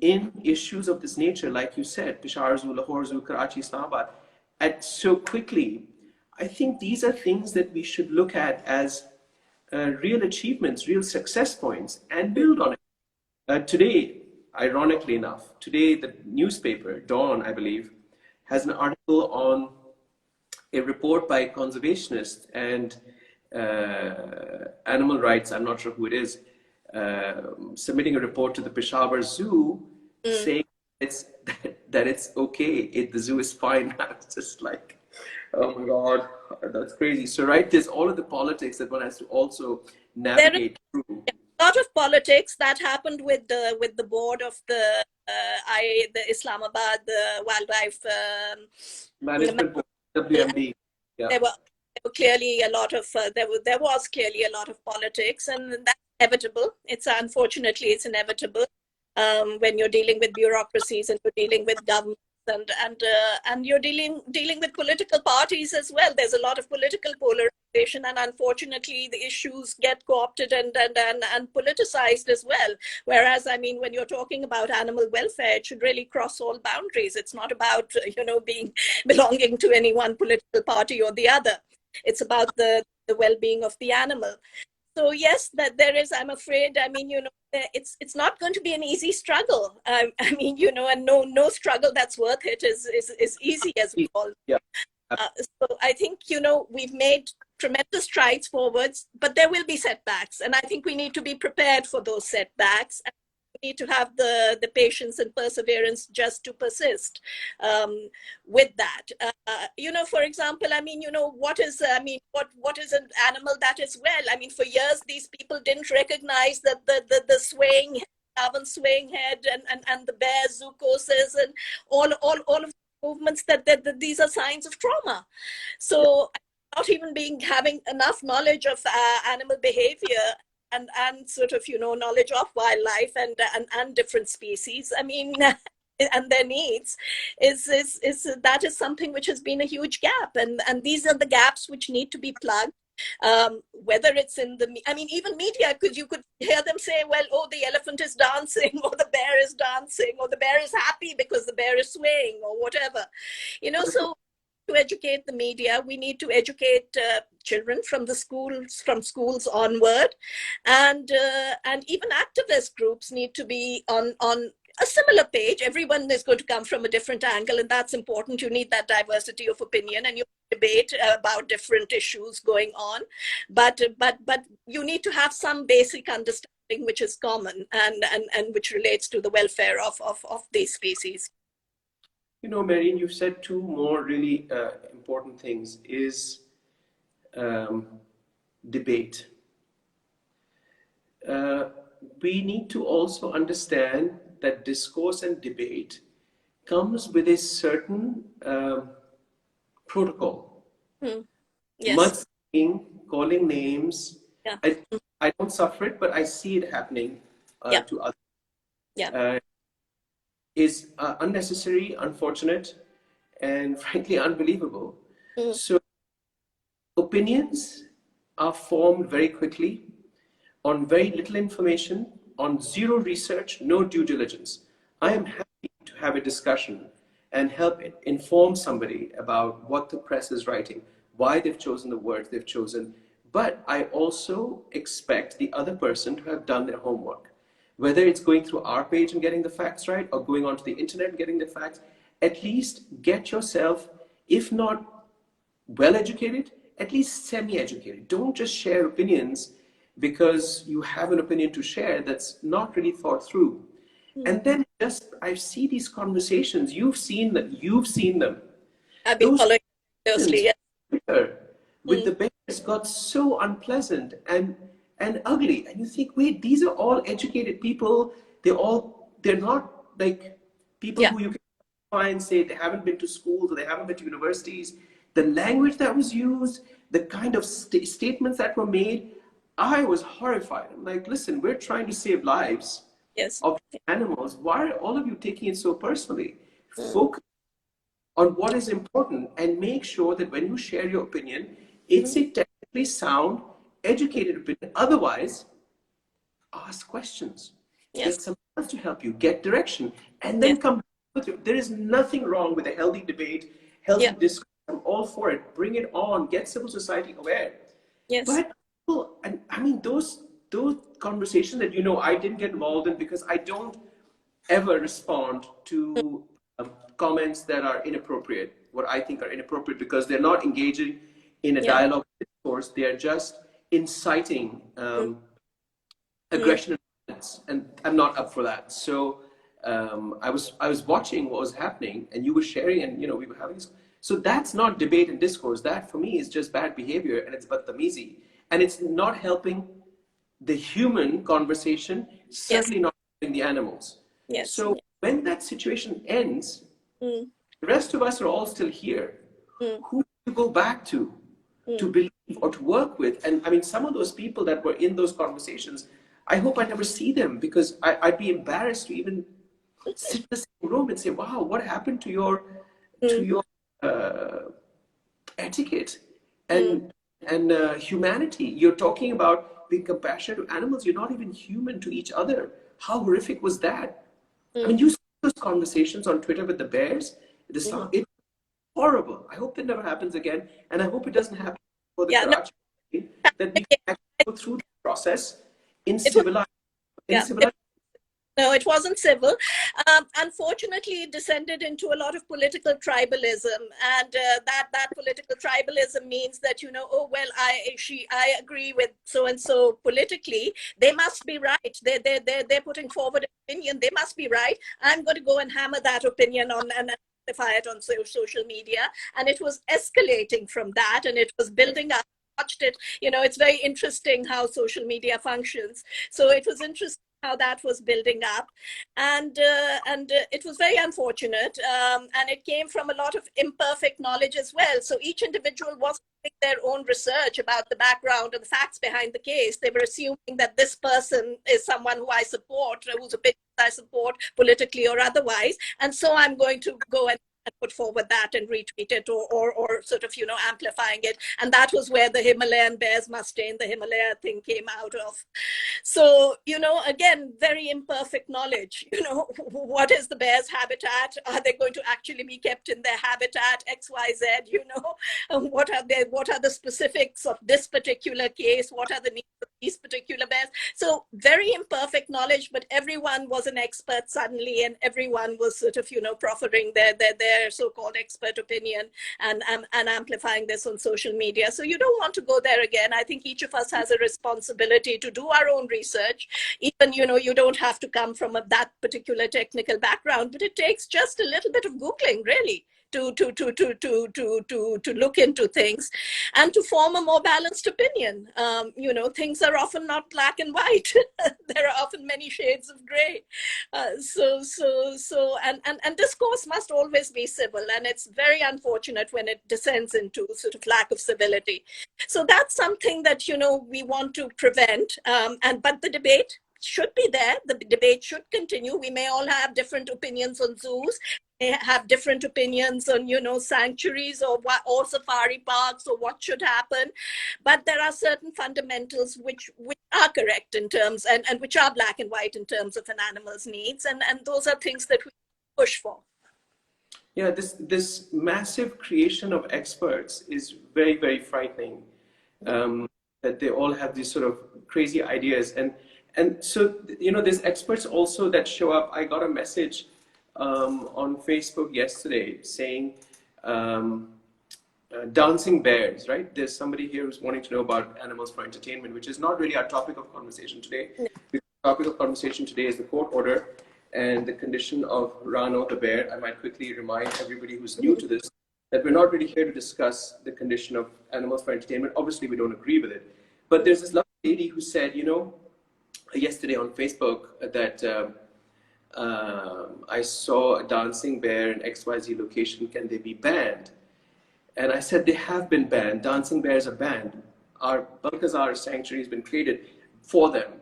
in issues of this nature, like you said, Peshawar Zoo, Lahore Zoo, Karachi, Islamabad, at so quickly, I think these are things that we should look at as real achievements, real success points, and build on it. Today, ironically enough, today the newspaper, Dawn, I believe, has an article on a report by conservationists and animal rights, I'm not sure who it is, submitting a report to the Peshawar Zoo saying that it's okay, the zoo is fine. It's just like, oh my God, that's crazy. So there's all of the politics that one has to also navigate through. A lot of politics that happened with the board of the Islamabad wildlife Management board, WMD. Yeah. There were clearly a lot of there was clearly a lot of politics, and that's inevitable. Unfortunately it's inevitable when you're dealing with bureaucracies and you're dealing with governments and you're dealing with political parties as well. There's a lot of political polarization, and unfortunately the issues get co-opted and politicized as well. Whereas, I mean, when you're talking about animal welfare, it should really cross all boundaries. It's not about belonging to any one political party or the other. It's about the well-being of the animal. So yes, that there is, I'm afraid, I mean, it's not going to be an easy struggle. I mean, and no struggle that's worth it is easy, as we all. Yeah. So I think, we've made tremendous strides forwards, but there will be setbacks. And I think we need to be prepared for those setbacks. And we need to have the patience and perseverance just to persist with that. For example, I mean, what is an animal that is well? I mean, for years, these people didn't recognize that the swaying head and the bear zookoses and all of the movements that these are signs of trauma. So not even having enough knowledge of animal behavior and sort of, knowledge of wildlife and different species, I mean, and their needs that is something which has been a huge gap. And these are the gaps which need to be plugged. Whether it's in even media, because you could hear them say, well, oh, the elephant is dancing, or the bear is dancing, or the bear is happy because the bear is swaying, or whatever, so to educate the media, we need to educate children from schools onward, and even activist groups need to be on a similar page. Everyone is going to come from a different angle, and that's important. You need that diversity of opinion, and you debate about different issues going on, but you need to have some basic understanding which is common and which relates to the welfare of these species. Mehreen, you've said two more really important things, is debate. We need to also understand that discourse and debate comes with a certain protocol. Yes. Mudslinging, calling names. Yeah. I don't suffer it, but I see it happening to others. Yeah. Is unnecessary, unfortunate, and frankly unbelievable. So opinions are formed very quickly on very little information, on zero research, no due diligence. I am happy to have a discussion and help inform somebody about what the press is writing, why they've chosen the words they've chosen, but I also expect the other person to have done their homework. Whether it's going through our page and getting the facts right, or going onto the internet and getting the facts, at least get yourself, if not well-educated, at least semi-educated. Don't just share opinions because you have an opinion to share that's not really thought through. And then I see these conversations, you've seen them. I've been following closely, with the bears got so unpleasant and ugly, and you think, wait, these are all educated people. They're not like people who you can find say they haven't been to schools or they haven't been to universities, the language that was used, the kind of statements that were made, I was horrified. I'm like, listen, we're trying to save lives of animals. Why are all of you taking it so personally? Focus on what is important and make sure that when you share your opinion, it's a technically sound, educated opinion. Otherwise, ask questions. Get someone else to help you, get direction, and then come with you. There is nothing wrong with a healthy debate, healthy discourse. I'm all for it. Bring it on. Get civil society aware. But people, and I mean, those conversations that, I didn't get involved in because I don't ever respond to comments that are inappropriate, what I think are inappropriate, because they're not engaging in a dialogue discourse. They are just inciting aggression and violence, and I'm not up for that. So I was watching what was happening, and you were sharing, and we were having this. So that's not debate and discourse. That for me is just bad behavior, and it's badtamizi, and it's not helping the human conversation. Certainly not helping the animals. So when that situation ends, the rest of us are all still here. Who do you go back to believe or to work with? And I mean, some of those people that were in those conversations, I hope I never see them, because I'd be embarrassed to even sit in the same room and say, wow, what happened to your etiquette and humanity? You're talking about being compassionate to animals. You're not even human to each other. How horrific was that? I mean, you see those conversations on Twitter with the bears. It's horrible. I hope that never happens again, and I hope it doesn't happen for the Karachi, that we can actually go through the process in civilized. No, it wasn't civil. Unfortunately, it descended into a lot of political tribalism, and that political tribalism means that, oh well, I agree with so and so politically. They must be right. They're putting forward an opinion. They must be right. I'm going to go and hammer that opinion on and amplify it on social media. And it was escalating from that, and it was building up. Watched it. It's very interesting how social media functions. So it was interesting how that was building up, and it was very unfortunate, and it came from a lot of imperfect knowledge as well. So each individual was doing their own research about the background and the facts behind the case. They were assuming that this person is someone who I support, whose opinions I support politically or otherwise, and so I'm going to go and put forward that and retweet it or sort of, amplifying it. And that was where the Himalayan bears must stay in the Himalaya thing came out of. So, again, very imperfect knowledge. What is the bear's habitat? Are they going to actually be kept in their habitat, XYZ, what are the specifics of this particular case? What are the needs of these particular bears? So very imperfect knowledge, but everyone was an expert suddenly, and everyone was sort of, proffering their so-called expert opinion and amplifying this on social media. So you don't want to go there again. I think each of us has a responsibility to do our own research. Even, you don't have to come from that particular technical background, but it takes just a little bit of Googling, really, to look into things and to form a more balanced opinion. Things are often not black and white. There are often many shades of gray. And discourse must always be civil, and it's very unfortunate when it descends into sort of lack of civility. So that's something that, we want to prevent. But the debate should be there. The debate should continue. We may all have different opinions on zoos, have different opinions on, sanctuaries or safari parks or what should happen. But there are certain fundamentals which are correct in terms and which are black and white in terms of an animal's needs. And those are things that we push for. Yeah, this massive creation of experts is very, very frightening. That they all have these sort of crazy ideas. And so, there's experts also that show up. I got a message on Facebook yesterday saying dancing bears, right? There's somebody here who's wanting to know about animals for entertainment, which is not really our topic of conversation today. The topic of conversation today is the court order and the condition of Rano, the bear. I might quickly remind everybody who's new to this that we're not really here to discuss the condition of animals for entertainment. Obviously, we don't agree with it. But there's this lovely lady who said, yesterday on Facebook that I saw a dancing bear in XYZ location. Can they be banned? And I said, they have been banned. Dancing bears are banned. Our Balkazar sanctuary has been created for them.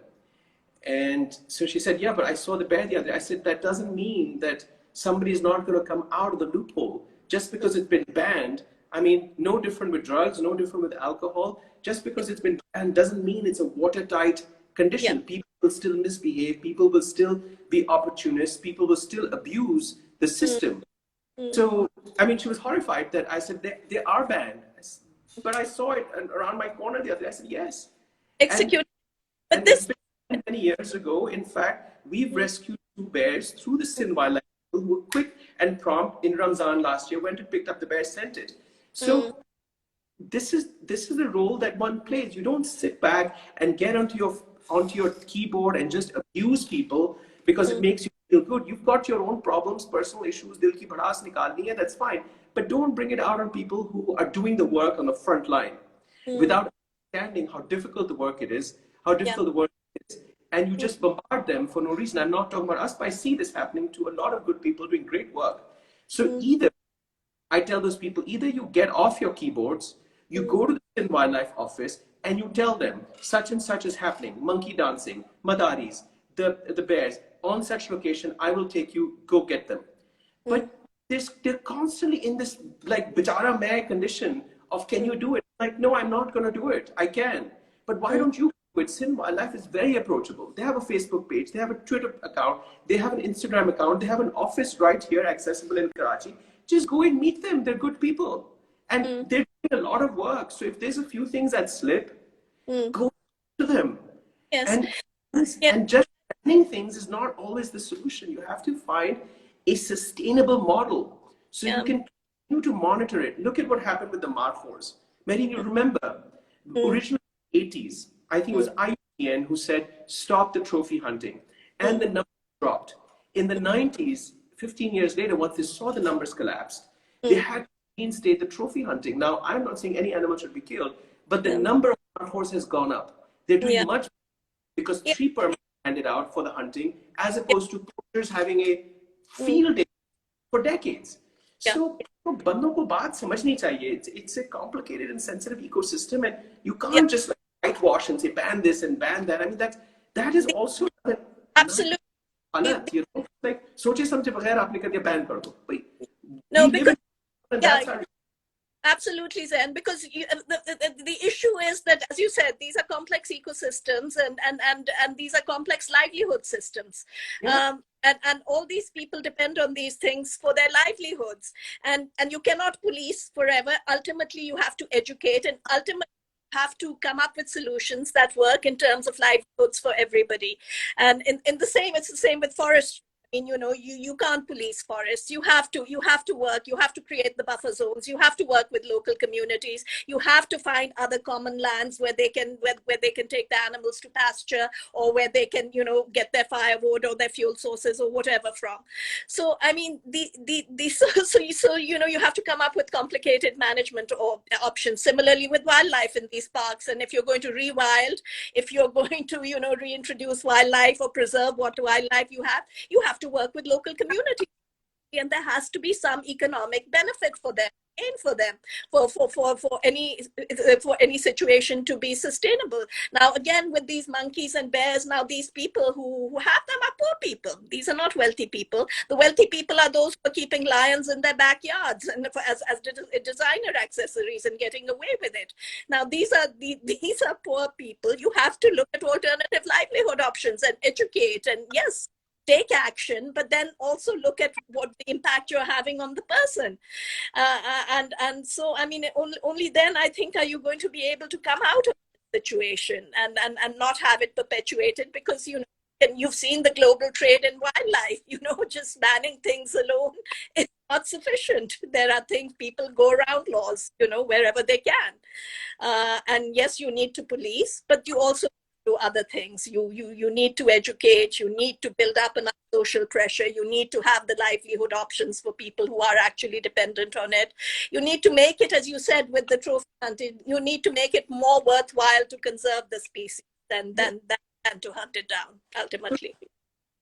And so she said, yeah, but I saw the bear the other day. I said, that doesn't mean that somebody is not going to come out of the loophole just because it's been banned. I mean, no different with drugs, no different with alcohol. Just because it's been banned doesn't mean it's a watertight condition. Yeah. People will still misbehave. People will still be opportunists. People will still abuse the system. So, I mean, she was horrified that I said, they are banned. But I saw it around my corner the other day. I said, yes. Execute. And it's been many years ago. In fact, we've rescued 2 bears through the Sindh wildlife who were quick and prompt in Ramzan last year, went and picked up the bear, sent it. So this is the role that one plays. You don't sit back and get onto your keyboard and just abuse people because it makes you feel good. You've got your own problems, personal issues, dil ki bhadaas nikalni hai, that's fine. But don't bring it out on people who are doing the work on the front line without understanding how difficult the work it is, how difficult the work is, and you just bombard them for no reason. I'm not talking about us, but I see this happening to a lot of good people doing great work. So either, I tell those people, either you get off your keyboards, you go to the wildlife office, and you tell them, such and such is happening, monkey dancing, madaris, the bears, on such location, I will take you, go get them. But they're constantly in this like bichara mein condition of, can you do it? Like, no, I'm not going to do it. I can. But why don't you do it? Sindh Wildlife is very approachable. They have a Facebook page. They have a Twitter account. They have an Instagram account. They have an office right here accessible in Karachi. Just go and meet them. They're good people. And they're doing a lot of work. So if there's a few things that slip, go to them. Yes. And just banning things is not always the solution. You have to find a sustainable model so you can continue to monitor it. Look at what happened with the Markhors. Mehreen, you remember, originally in the 80s, I think it was IUCN who said, stop the trophy hunting. And the numbers dropped. In the 90s, 15 years later, once they saw the numbers collapsed, they had to reinstate the trophy hunting. Now, I'm not saying any animal should be killed, but the number of Markhors has gone up. They're doing much because 3 permits handed out for the hunting, as opposed to poachers having a field day for decades. So, bandon ko baat samajhni chahiye. It's a complicated and sensitive ecosystem, and you can't just like whitewash and say ban this and ban that. I mean, that is also Absolutely. You know, like soche samjhe baghair aapne kar diya, ban kar do. No, because absolutely, Zen, because the issue is that, as you said, these are complex ecosystems and these are complex livelihood systems. And all these people depend on these things for their livelihoods. And you cannot police forever. Ultimately, you have to educate, and ultimately have to come up with solutions that work in terms of livelihoods for everybody. And it's the same with forestry. I mean, you know, you can't police forests. You have to work. You have to create the buffer zones. You have to work with local communities. You have to find other common lands where they can take the animals to pasture, or where they can, you know, get their firewood or their fuel sources or whatever from. So I mean, so you know, you have to come up with complicated management or options. Similarly with wildlife in these parks, and if you're going to rewild, if you're going to, you know, reintroduce wildlife or preserve what wildlife you have to work with local communities, and there has to be some economic benefit for them, and for them, for any situation to be sustainable. Now again, with these monkeys and bears, now these people who have them are poor people. These are not wealthy people. The wealthy people are those who are keeping lions in their backyards and as designer accessories and getting away with it. Now these are poor people. You have to look at alternative livelihood options and educate, and yes, take action, but then also look at what the impact you're having on the person. And so, I mean, only then, I think, are you going to be able to come out of the situation and not have it perpetuated, because, you know, and you've seen the global trade in wildlife, you know, just banning things alone is not sufficient. There are things, people go around laws, you know, wherever they can. And yes, you need to police, but you also do other things. You need to educate, you need to build up enough social pressure, you need to have the livelihood options for people who are actually dependent on it. You need to make it, as you said, with the trophy hunting, you need to make it more worthwhile to conserve the species than to hunt it down, ultimately.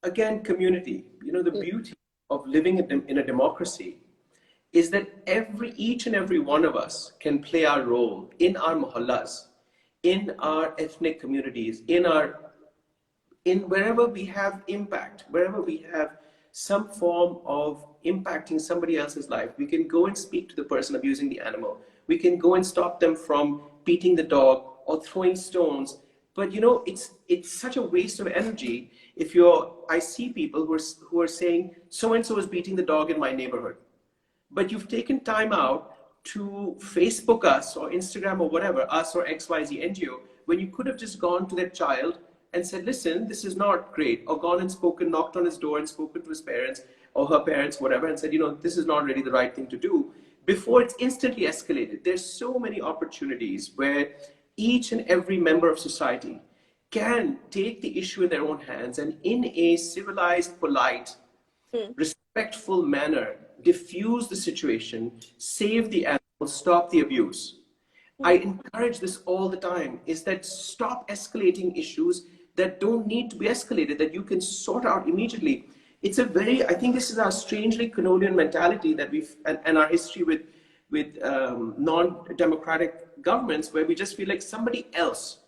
again, community. You know, the beauty of living in a democracy is that each and every one of us can play our role in our mohallas, in our ethnic communities, in wherever we have impact, wherever we have some form of impacting somebody else's life. We can go and speak to the person abusing the animal. We can go and stop them from beating the dog or throwing stones. But you know, it's such a waste of energy if I see people who are saying so and so is beating the dog in my neighborhood, but you've taken time out to Facebook us or Instagram or whatever, us or XYZ NGO, when you could have just gone to that child and said, listen, this is not great, or gone and spoken, knocked on his door and spoken to his parents or her parents, whatever, and said, you know, this is not really the right thing to do, before it's instantly escalated. There's so many opportunities where each and every member of society can take the issue in their own hands and in a civilized, polite, respectful manner, diffuse the situation, save the animal, stop the abuse. I encourage this all the time, is that stop escalating issues that don't need to be escalated, that you can sort out immediately. It's I think this is our strangely colonial mentality that and our history with non-democratic governments, where we just feel like somebody else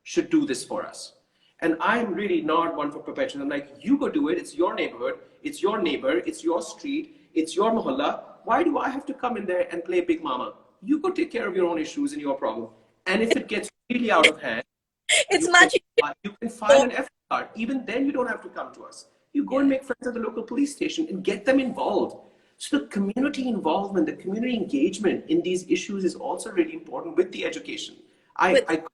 should do this for us. And I'm really not one for perpetuation. I'm like, you go do it. It's your neighborhood. It's your neighbor. It's your street. It's your mohalla. Why do I have to come in there and play big mama? You go take care of your own issues and your problem. And if it gets really out of hand, you can file an FIR. Even then, you don't have to come to us. You go and make friends at the local police station and get them involved. So the community involvement, the community engagement in these issues is also really important with the education. I agree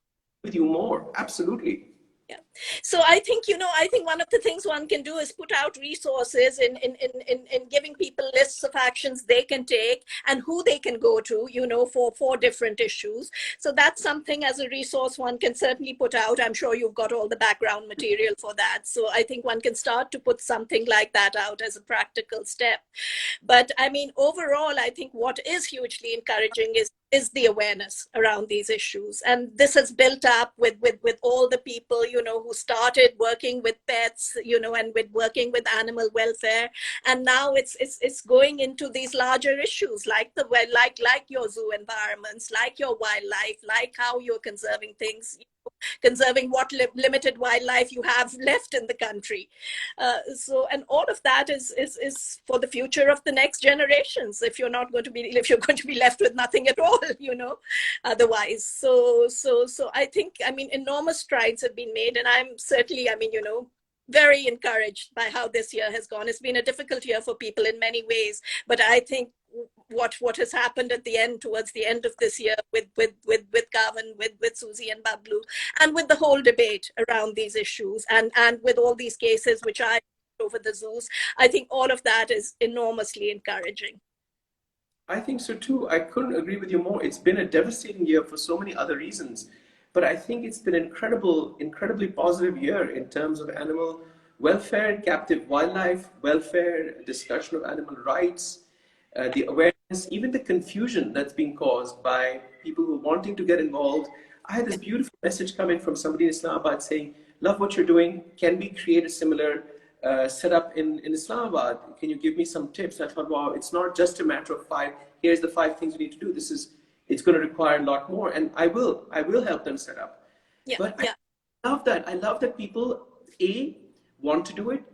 with you more, absolutely. Yeah. So I think, I think one of the things one can do is put out resources in giving people lists of actions they can take and who they can go to, for different issues. So that's something as a resource one can certainly put out. I'm sure you've got all the background material for that. So I think one can start to put something like that out as a practical step. But I mean, overall, I think what is hugely encouraging is the awareness around these issues. And this has built up with all the people, who started working with pets, and with working with animal welfare. And now it's going into these larger issues like your zoo environments, like your wildlife, like how you're conserving things, conserving what limited wildlife you have left in the country. And all of that is for the future of the next generations, if you're going to be left with nothing at all, otherwise. So I think, enormous strides have been made, and I'm certainly, very encouraged by how this year has gone. It's been a difficult year for people in many ways, but I think what has happened towards the end of this year with Gavan, with Susie and Bablu, and with the whole debate around these issues, and with all these cases which I over the zoos, I think all of that is enormously encouraging. I think so too. I couldn't agree with you more. It's been a devastating year for so many other reasons, but I think it's been incredibly positive year in terms of animal welfare, captive wildlife welfare, discussion of animal rights, the awareness, even the confusion that's being caused by people who are wanting to get involved. I had this beautiful message coming from somebody in Islamabad saying, love what you're doing. Can we create a similar setup in Islamabad? Can you give me some tips? And I thought, wow, it's not just a matter of here's the 5 things you need to do. It's going to require a lot more. And I will help them set up. Yeah, but yeah. I love that people, A, want to do it.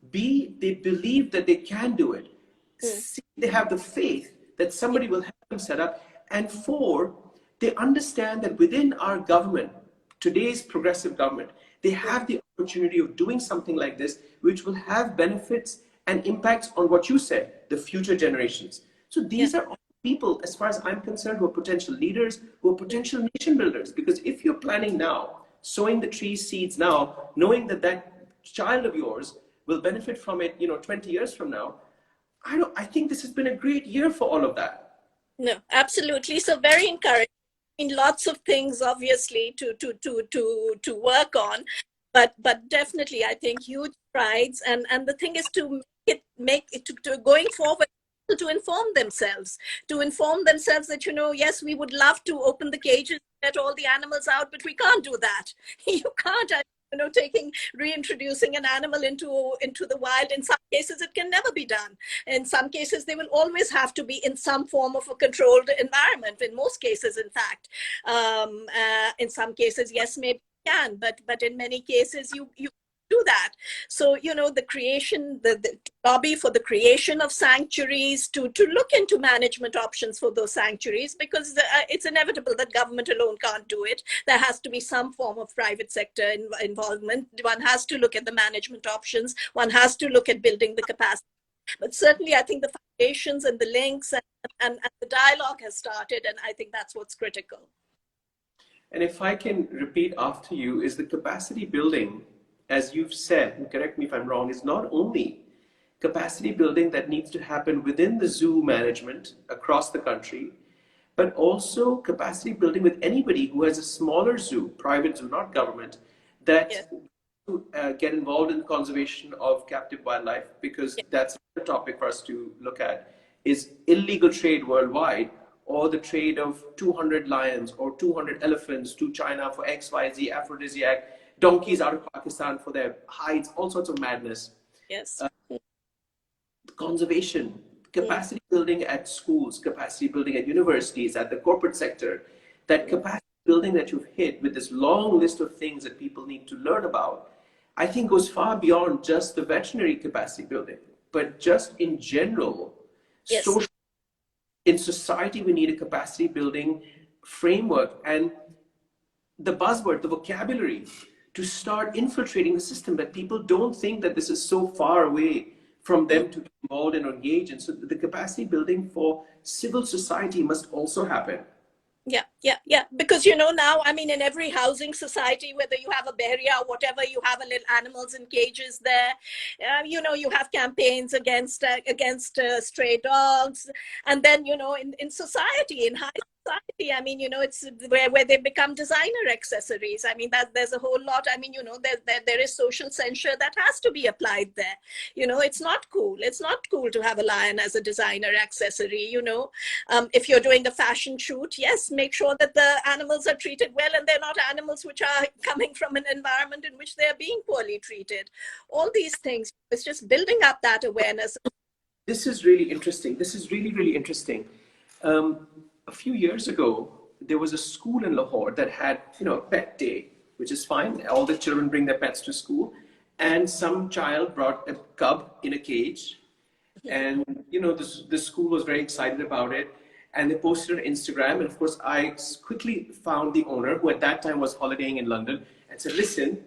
B, they believe that they can do it. C, they have the faith that somebody will help them set up. And 4, they understand that within our government, today's progressive government, they have the opportunity of doing something like this, which will have benefits and impacts on what you said, the future generations. So these are all people, as far as I'm concerned, who are potential leaders, who are potential nation builders. Because if you're planning now, sowing the tree seeds now, knowing that that child of yours will benefit from it, 20 years from now, I think this has been a great year for all of that. No, absolutely. So very encouraging. Lots of things, obviously, to work on, but definitely, I think huge strides. And the thing is to make it going forward, to inform themselves that, yes, we would love to open the cages, let all the animals out, but we can't do that. You can't. reintroducing an animal into the wild. In some cases, it can never be done. In some cases, they will always have to be in some form of a controlled environment. In most cases, in fact, in some cases, yes, maybe you can, but in many cases, you do that. So, the lobby for the creation of sanctuaries, to look into management options for those sanctuaries, because it's inevitable that government alone can't do it. There has to be some form of private sector involvement. One has to look at the management options. One has to look at building the capacity. But certainly, I think the foundations and the links and the dialogue has started, and I think that's what's critical. And if I can repeat after you, is the capacity building, as you've said, and correct me if I'm wrong, is not only capacity building that needs to happen within the zoo management across the country, but also capacity building with anybody who has a smaller zoo, private zoo, not government, that Yes. Get involved in the conservation of captive wildlife, because that's a topic for us to look at, is illegal trade worldwide, or the trade of 200 lions or 200 elephants to China for XYZ aphrodisiac, donkeys out of Pakistan for their hides, all sorts of madness. Yes. Conservation, capacity building at schools, capacity building at universities, at the corporate sector, that capacity building that you've hit with this long list of things that people need to learn about, I think goes far beyond just the veterinary capacity building, but just in general, Yes. in society, we need a capacity building framework and the buzzword, the vocabulary, to start infiltrating the system, that people don't think that this is so far away from them to get involved and engage. And so the capacity building for civil society must also happen. Yeah. Because, now, I mean, in every housing society, whether you have a beria or whatever, you have a little animals in cages there. You have campaigns against stray dogs. And then, in society, in high society, I mean, it's where they become designer accessories. I mean, there's a whole lot. I mean, there is social censure that has to be applied there. It's not cool. It's not cool to have a lion as a designer accessory. If you're doing a fashion shoot, yes, make sure that the animals are treated well, and they're not animals which are coming from an environment in which they're being poorly treated. All these things, it's just building up that awareness. This is really interesting. This is really, really interesting. A few years ago, there was a school in Lahore that had, pet day, which is fine. All the children bring their pets to school. And some child brought a cub in a cage. And, the school was very excited about it. And they posted on Instagram. And of course, I quickly found the owner, who at that time was holidaying in London, and said, listen,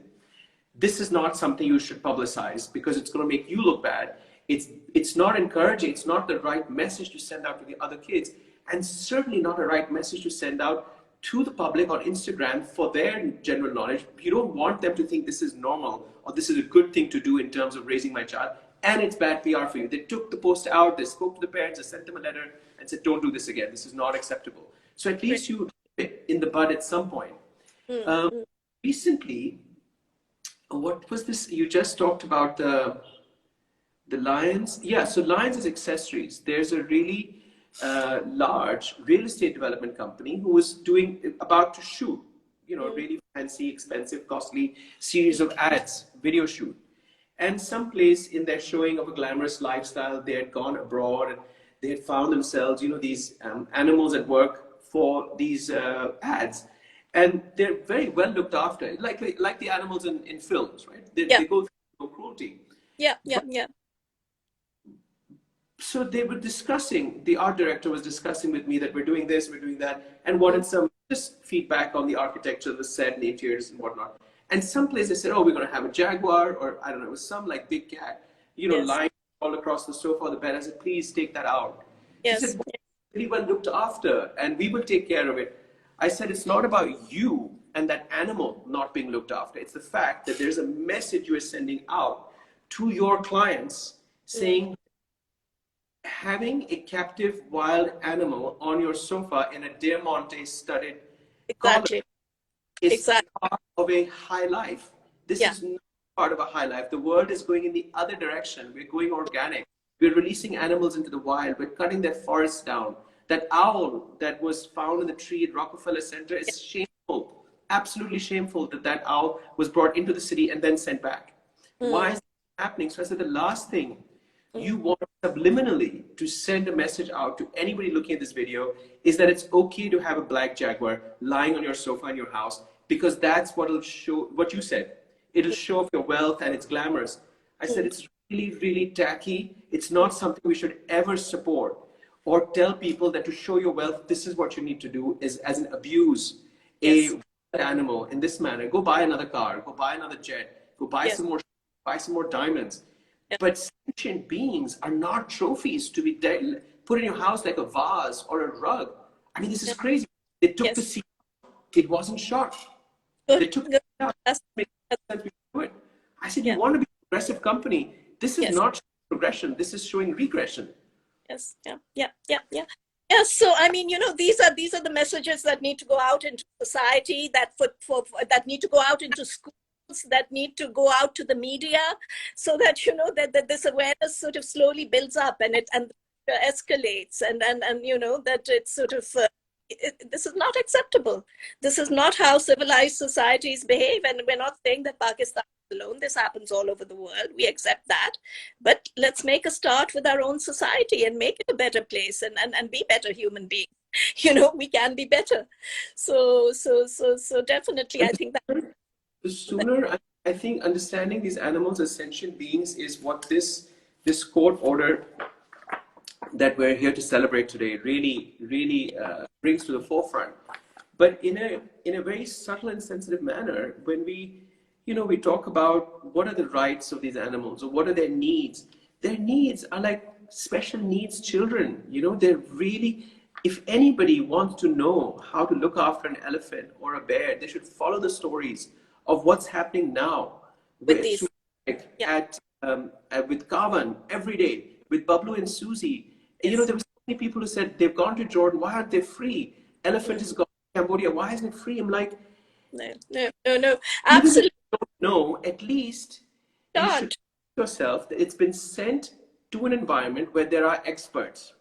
this is not something you should publicize, because it's going to make you look bad. It's not encouraging. It's not the right message to send out to the other kids. And certainly not a right message to send out to the public on Instagram for their general knowledge. You don't want them to think this is normal or this is a good thing to do in terms of raising my child, and it's bad PR for you. They took the post out, they spoke to the parents, they sent them a letter and said, don't do this again. This is not acceptable. So at least you nip in the bud at some point. Recently, what was this? You just talked about the lions. Yeah, so lions as accessories. There's a really large real estate development company who was about to shoot, really fancy, expensive, costly series of ads, video shoot. And someplace in their showing of a glamorous lifestyle, they had gone abroad and they had found themselves, these animals at work for these ads. And they're very well looked after, like the animals in films, right? They go through no cruelty. Yeah. So they were discussing, the art director was discussing with me that we're doing this, we're doing that, and wanted some just feedback on the architecture of the set and interiors and whatnot. And someplace they said, oh, we're going to have a jaguar, or I don't know, it was some like big cat, lying all across the sofa or the bed. I said, please take that out. Yes. She said, well, really well looked after, and we will take care of it. I said, it's not about you and that animal not being looked after. It's the fact that there's a message you are sending out to your clients saying, having a captive wild animal on your sofa in a diamante studded collar is part of a high life. This is not part of a high life. The world is going in the other direction. We're going organic. We're releasing animals into the wild. We're cutting their forests down. That owl that was found in the tree at Rockefeller Center is shameful. absolutely shameful that that owl was brought into the city and then sent back. Why is that happening? So I said the last thing you want subliminally to send a message out to anybody looking at this video is that it's okay to have a black jaguar lying on your sofa in your house, because that's what will show what you said. It'll show off your wealth and it's glamorous. I said it's really, really tacky. It's not something we should ever support or tell people that to show your wealth, this is what you need to do, is as an abuse a animal in this manner. Go buy another car, go buy another jet, go buy some more diamonds. But sentient beings are not trophies to be put in your house like a vase or a rug. I mean, this is crazy. They took the seat. It wasn't shot. They took the seat. I said, you want to be a progressive company. This is not progression. This is showing regression. Yes. Yeah, so I mean, these are the messages that need to go out into society, that that need to go out into schools, that need to go out to the media, so that that this awareness sort of slowly builds up and it escalates, and that it's sort of this is not acceptable. This is not how civilized societies behave, and we're not saying that Pakistan is alone. This happens all over the world. We accept that, but let's make a start with our own society and make it a better place, and be better human beings. We can be better. So definitely, I think that the sooner, I think understanding these animals as sentient beings is what this court order that we're here to celebrate today really brings to the forefront. But in a very subtle and sensitive manner, when we talk about what are the rights of these animals or what are their needs are like special needs children. They're really, if anybody wants to know how to look after an elephant or a bear, they should follow the stories of what's happening now with Kavan every day, with Bablu and Susie. There were so many people who said they've gone to Jordan. Why aren't they free? Elephant has gone to Cambodia. Why isn't it free? I'm like, no, absolutely. No, at least you should yourself that it's been sent to an environment where there are experts.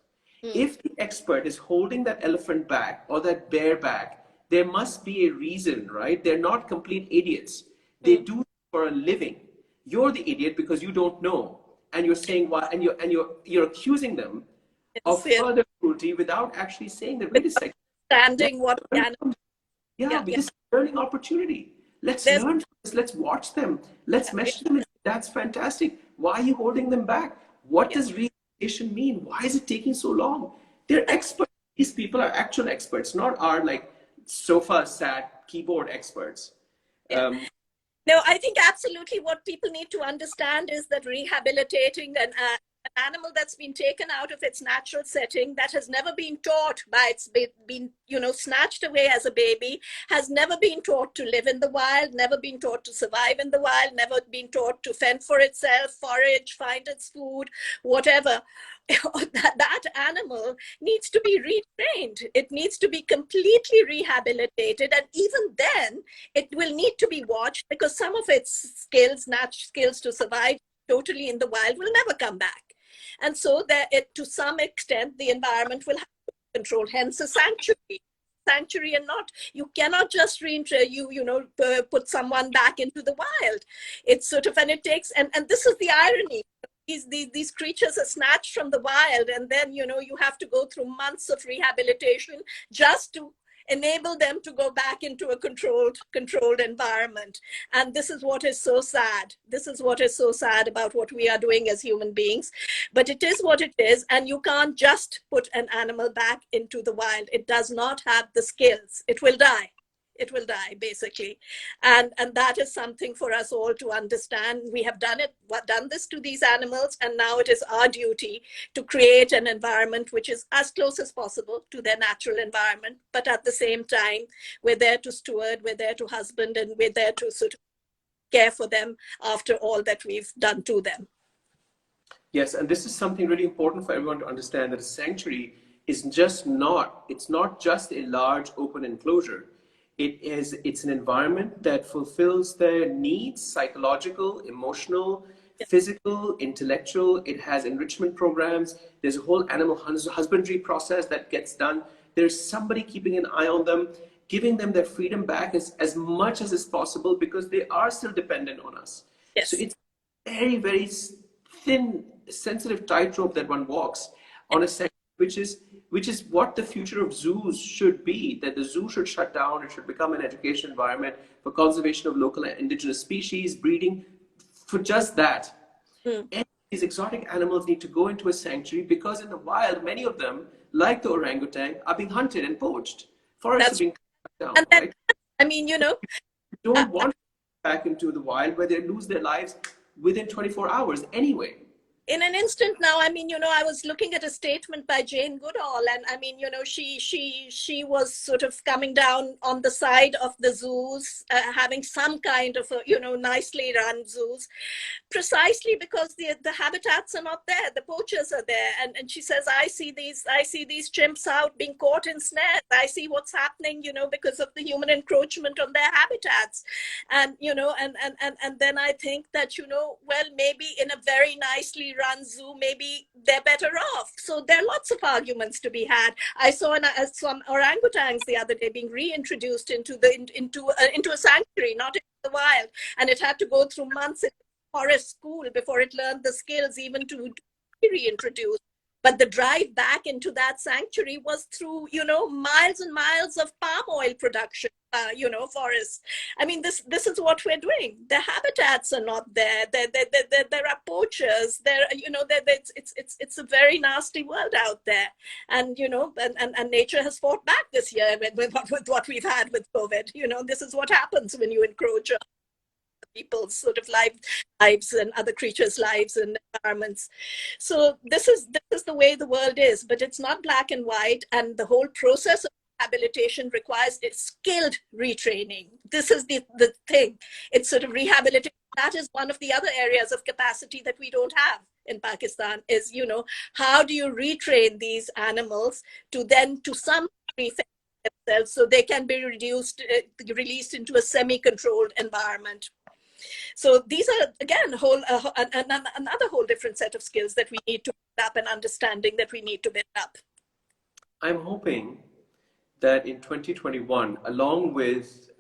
If the expert is holding that elephant back or that bear back, there must be a reason, right? They're not complete idiots. They do it for a living. You're the idiot because you don't know, and you're saying why, and you're accusing them of further cruelty without actually saying that. Wait a second. Understanding what because it's a learning opportunity. Let's learn from this. Let's watch them. Let's measure them. That's fantastic. Why are you holding them back? What does rehabilitation mean? Why is it taking so long? They're experts. These people are actual experts, not our sofa sat keyboard experts. No, I think absolutely what people need to understand is that rehabilitating an animal that's been taken out of its natural setting, that has never been taught been snatched away as a baby, has never been taught to live in the wild, never been taught to survive in the wild, never been taught to fend for itself, forage, find its food, whatever. That animal needs to be retrained. It needs to be completely rehabilitated, and even then it will need to be watched, because some of its skills, natural skills to survive totally in the wild, will never come back. And so to some extent the environment will have to be controlled, hence a sanctuary, and not, you cannot just put someone back into the wild. It's sort of, and it takes, and this is the irony. These creatures are snatched from the wild, and then you have to go through months of rehabilitation just to enable them to go back into a controlled environment. And this is what is so sad. This is what is so sad about what we are doing as human beings. But it is what it is, and you can't just put an animal back into the wild. It does not have the skills. It will die. It will die, basically. And that is something for us all to understand. We have done this to these animals, and now it is our duty to create an environment which is as close as possible to their natural environment. But at the same time, we're there to steward, we're there to husband, and we're there to sort of care for them after all that we've done to them. Yes, and this is something really important for everyone to understand, that a sanctuary is it's not just a large open enclosure. It's an environment that fulfills their needs, psychological, emotional, physical, intellectual. It has enrichment programs. There's a whole animal husbandry process that gets done. There's somebody keeping an eye on them. giving them their freedom back as much as is possible, because they are still dependent on us. Yes. So it's very, very thin, sensitive tightrope that one walks on a sector which is what the future of zoos should be, that the zoo should shut down, it should become an education environment for conservation of local and indigenous species, breeding, for just that. And these exotic animals need to go into a sanctuary, because in the wild, many of them, like the orangutan, are being hunted and poached. Forests are being cut down, and then, right? I mean, you don't want to go back into the wild where they lose their lives within 24 hours anyway. In an instant now, I mean, I was looking at a statement by Jane Goodall, and I mean, she was sort of coming down on the side of the zoos, having some kind of a, nicely run zoos, precisely because the habitats are not there, the poachers are there, and she says, I see these chimps out being caught in snares. I see what's happening, because of the human encroachment on their habitats, and and then I think that well, maybe in a very nicely run zoo, maybe they're better off. So there are lots of arguments to be had. I saw some orangutans the other day being reintroduced into a sanctuary, not into the wild, and it had to go through months in forest school before it learned the skills even to be reintroduced. But the drive back into that sanctuary was through, miles and miles of palm oil production, forests. I mean, this is what we're doing. The habitats are not there. There are poachers. It's a very nasty world out there. And, and nature has fought back this year with what we've had with COVID. This is what happens when you encroach on people's sort of lives and other creatures' lives and environments. So this is the way the world is, but it's not black and white, and the whole process of rehabilitation requires skilled retraining. This is the thing. It's sort of rehabilitation. That is one of the other areas of capacity that we don't have in Pakistan, is, how do you retrain these animals to then to some degree themselves so they can be released into a semi-controlled environment. So these are, again, another whole different set of skills that we need to build up, and understanding that we need to build up. I'm hoping that in 2021, along with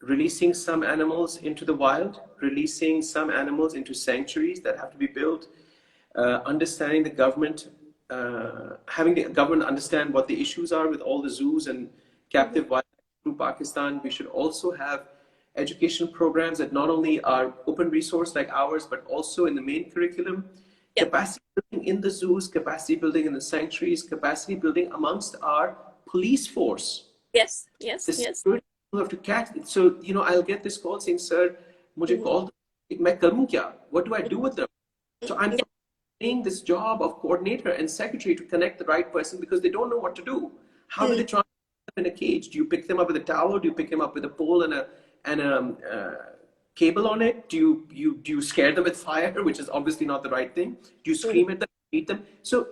releasing some animals into the wild, releasing some animals into sanctuaries that have to be built, understanding the government, having the government understand what the issues are with all the zoos and captive wildlife through Pakistan, we should also have education programs that not only are open resource like ours, but also in the main curriculum, capacity building in the zoos, capacity building in the sanctuaries, capacity building amongst our police force. Yes. You have to catch it. So, I'll get this call saying, sir, mujhe call, main karun kya? What do I do with them? So I'm doing this job of coordinator and secretary to connect the right person, because they don't know what to do. How do they try them in a cage? Do you pick them up with a towel? Do you pick them up with a pole and a cable on it? Do you scare them with fire, which is obviously not the right thing? Do you scream at them, beat them? So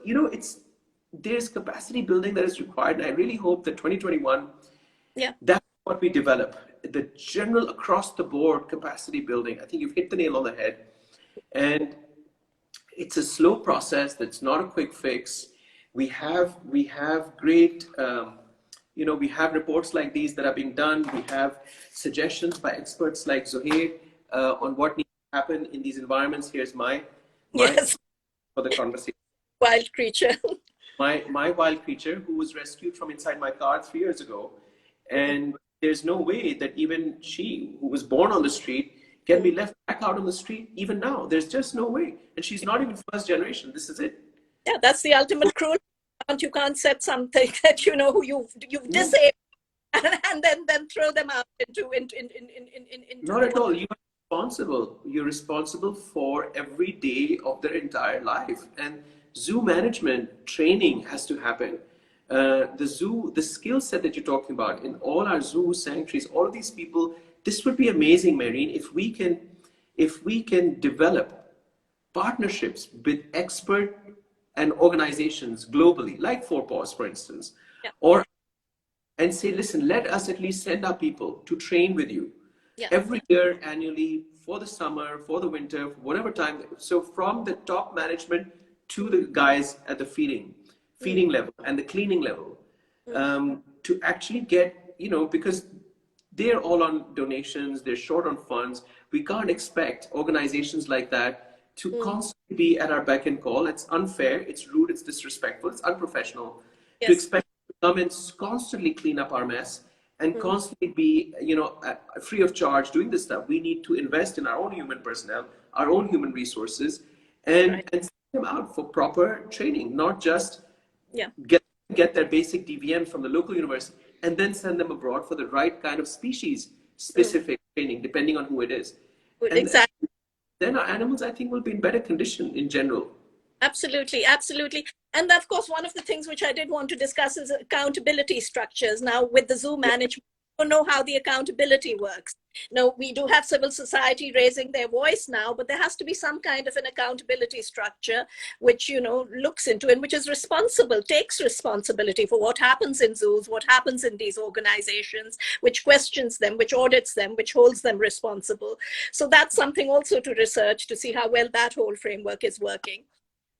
there's capacity building that is required, and I really hope that 2021, that's what we develop, the general across the board capacity building. I think you've hit the nail on the head, and it's a slow process. That's not a quick fix. We have great we have reports like these that are being done. We have suggestions by experts like Zohair on what needs to happen in these environments. Here's my for the conversation. Wild creature. my wild creature, who was rescued from inside my car 3 years ago. And there's no way that even she, who was born on the street, can be left back out on the street even now. There's just no way. And she's not even first generation. This is it. Yeah, that's the ultimate cruelty. You can't set something that who you've disabled and then throw them out into not at all. You're responsible for every day of their entire life, and zoo management training has to happen. The skill set that you're talking about in all our zoo sanctuaries, all of these people, this would be amazing, Mehreen, if we can develop partnerships with expert and organizations globally, like 4paws, for instance, and say, listen, let us at least send our people to train with you every year, annually, for the summer, for the winter, for whatever time. So from the top management to the guys at the feeding level and the cleaning level, to actually get, you know, because they're all on donations, they're short on funds. We can't expect organizations like that to constantly be at our beck and call. It's unfair, it's rude, it's disrespectful, it's unprofessional to Yes. expect to come and constantly clean up our mess and constantly be, you know, free of charge doing this stuff. We need to invest in our own human personnel, our own human resources, and send them out for proper training, not just get their basic DVM from the local university and then send them abroad for the right kind of species specific training, depending on who it is. Exactly. Then our animals, I think, will be in better condition in general. Absolutely, absolutely. And of course, one of the things which I did want to discuss is accountability structures. Now, with the zoo management, we don't know how the accountability works. No, we do have civil society raising their voice now, but there has to be some kind of an accountability structure which, you know, looks into and which is responsible, takes responsibility for what happens in zoos, what happens in these organizations, which questions them, which audits them, which holds them responsible. So that's something also to research to see how well that whole framework is working.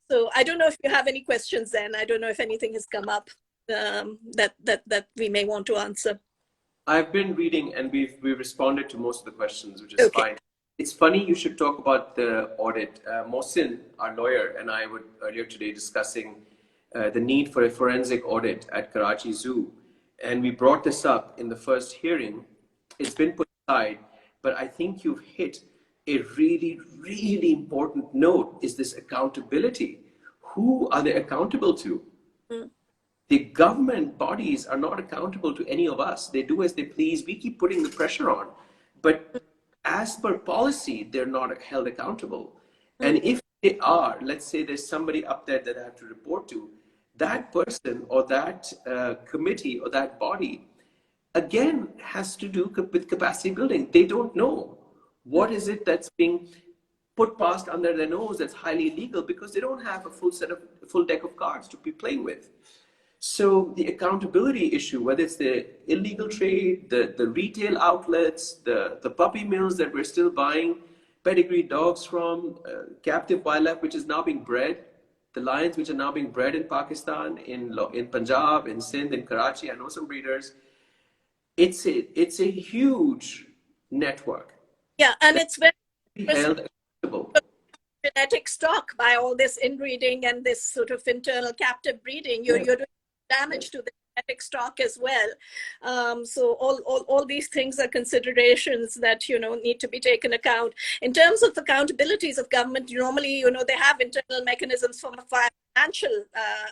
So I don't know if you have any questions then. I don't know if anything has come up that we may want to answer. I've been reading and we've responded to most of the questions, which is fine. It's funny you should talk about the audit. Mohsin, our lawyer, and I were earlier today discussing the need for a forensic audit at Karachi Zoo. And we brought this up in the first hearing. It's been put aside, but I think you've hit a really, really important note, is this accountability. Who are they accountable to? The government bodies are not accountable to any of us. They do as they please. We keep putting the pressure on. But as per policy, they're not held accountable. And if they are, let's say there's somebody up there that I have to report to, that person or that committee or that body, again, has to do with capacity building. They don't know what is it that's being put past under their nose that's highly illegal, because they don't have a full deck of cards to be playing with. So the accountability issue, whether it's the illegal trade, the retail outlets, the puppy mills that we're still buying pedigree dogs from, captive wildlife which is now being bred, the lions which are now being bred in Pakistan, in Punjab, in Sindh, in Karachi, I know some breeders. It's a huge network. Yeah, and it's very held accountable. Genetic stock by all this inbreeding and this sort of internal captive breeding. You're doing damage to the genetic stock as well. So all these things are considerations that, you know, need to be taken account. In terms of accountabilities of government, normally, you know, they have internal mechanisms for financial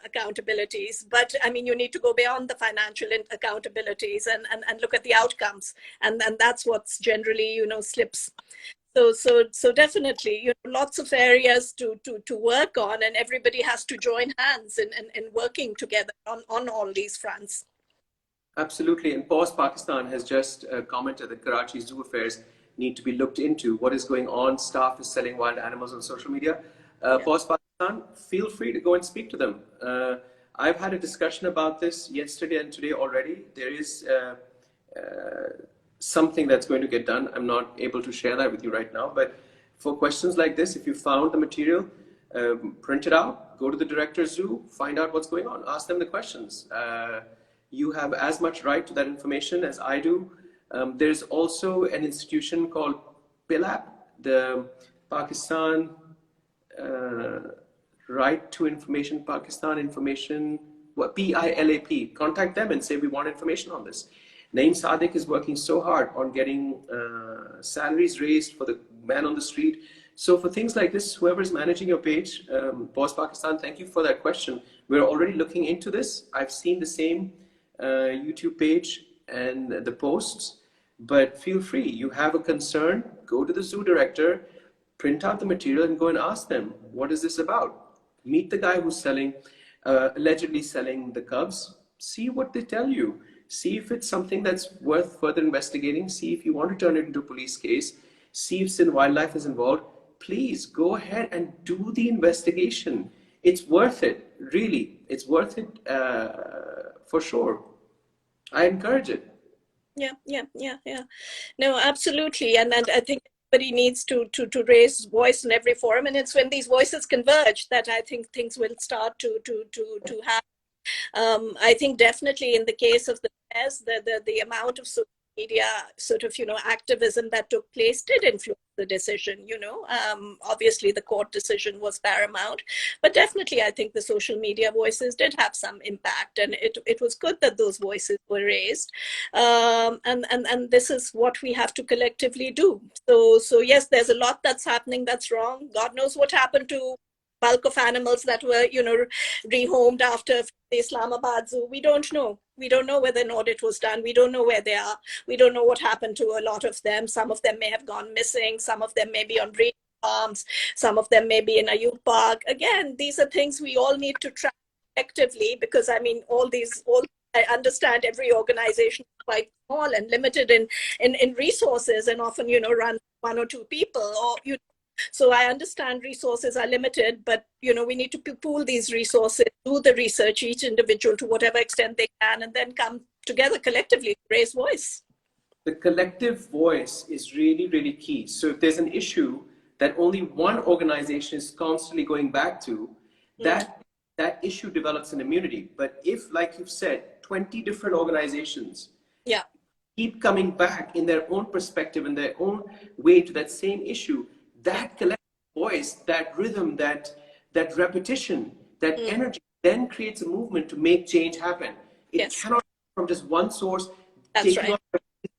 accountabilities, but I mean, you need to go beyond the financial accountabilities and look at the outcomes. And that's what's generally, you know, slips. So definitely, you know, lots of areas to work on, and everybody has to join hands in working together on all these fronts. Absolutely. And Pause Pakistan has just commented that Karachi Zoo affairs need to be looked into. What is going on? Staff is selling wild animals on social media. Pause Pakistan, feel free to go and speak to them. I've had a discussion about this yesterday and today already. There is something that's going to get done. I'm not able to share that with you right now, but for questions like this, if you found the material, print it out, go to the director's zoo, find out what's going on, ask them the questions. You have as much right to that information as I do. There's also an institution called PILAP, the Pakistan Right to Information, Pakistan Information, PILAP. Contact them and say, we want information on this. Naeem Sadiq is working so hard on getting salaries raised for the man on the street. So for things like this, whoever's managing your page, Pause Pakistan, thank you for that question. We're already looking into this. I've seen the same YouTube page and the posts, but feel free. You have a concern, go to the zoo director, print out the material and go and ask them, what is this about? Meet the guy who's selling, allegedly selling the cubs, see what they tell you. See if it's something that's worth further investigating. See if you want to turn it into a police case. See if Sindh Wildlife is involved. Please go ahead and do the investigation. It's worth it, really. It's worth it for sure. I encourage it. Yeah. No, absolutely. And I think everybody needs to raise voice in every forum. And it's when these voices converge that I think things will start to happen. I think definitely in the case of the yes, the amount of social media sort of, activism that took place did influence the decision, obviously the court decision was paramount, but definitely I think the social media voices did have some impact, and it was good that those voices were raised. And this is what we have to collectively do. So yes, there's a lot that's happening that's wrong. God knows what happened to bulk of animals that were, rehomed after the Islamabad Zoo. We don't know. We don't know whether an audit was done. We don't know where they are. We don't know what happened to a lot of them. Some of them may have gone missing. Some of them may be on breeding farms. Some of them may be in a youth park. Again, these are things we all need to track effectively, because I mean, I understand every organization is quite small and limited in resources, and often, run one or two people, or so I understand resources are limited, but we need to pool these resources, do the research, each individual to whatever extent they can, and then come together collectively to raise voice. The collective voice is really, really key. So if there's an issue that only one organization is constantly going back to, that issue develops an immunity. But if, like you've said, 20 different organizations keep coming back in their own perspective, in their own way to that same issue, that collective voice, that rhythm, that repetition, that energy then creates a movement to make change happen. It cannot come from just one source, taking on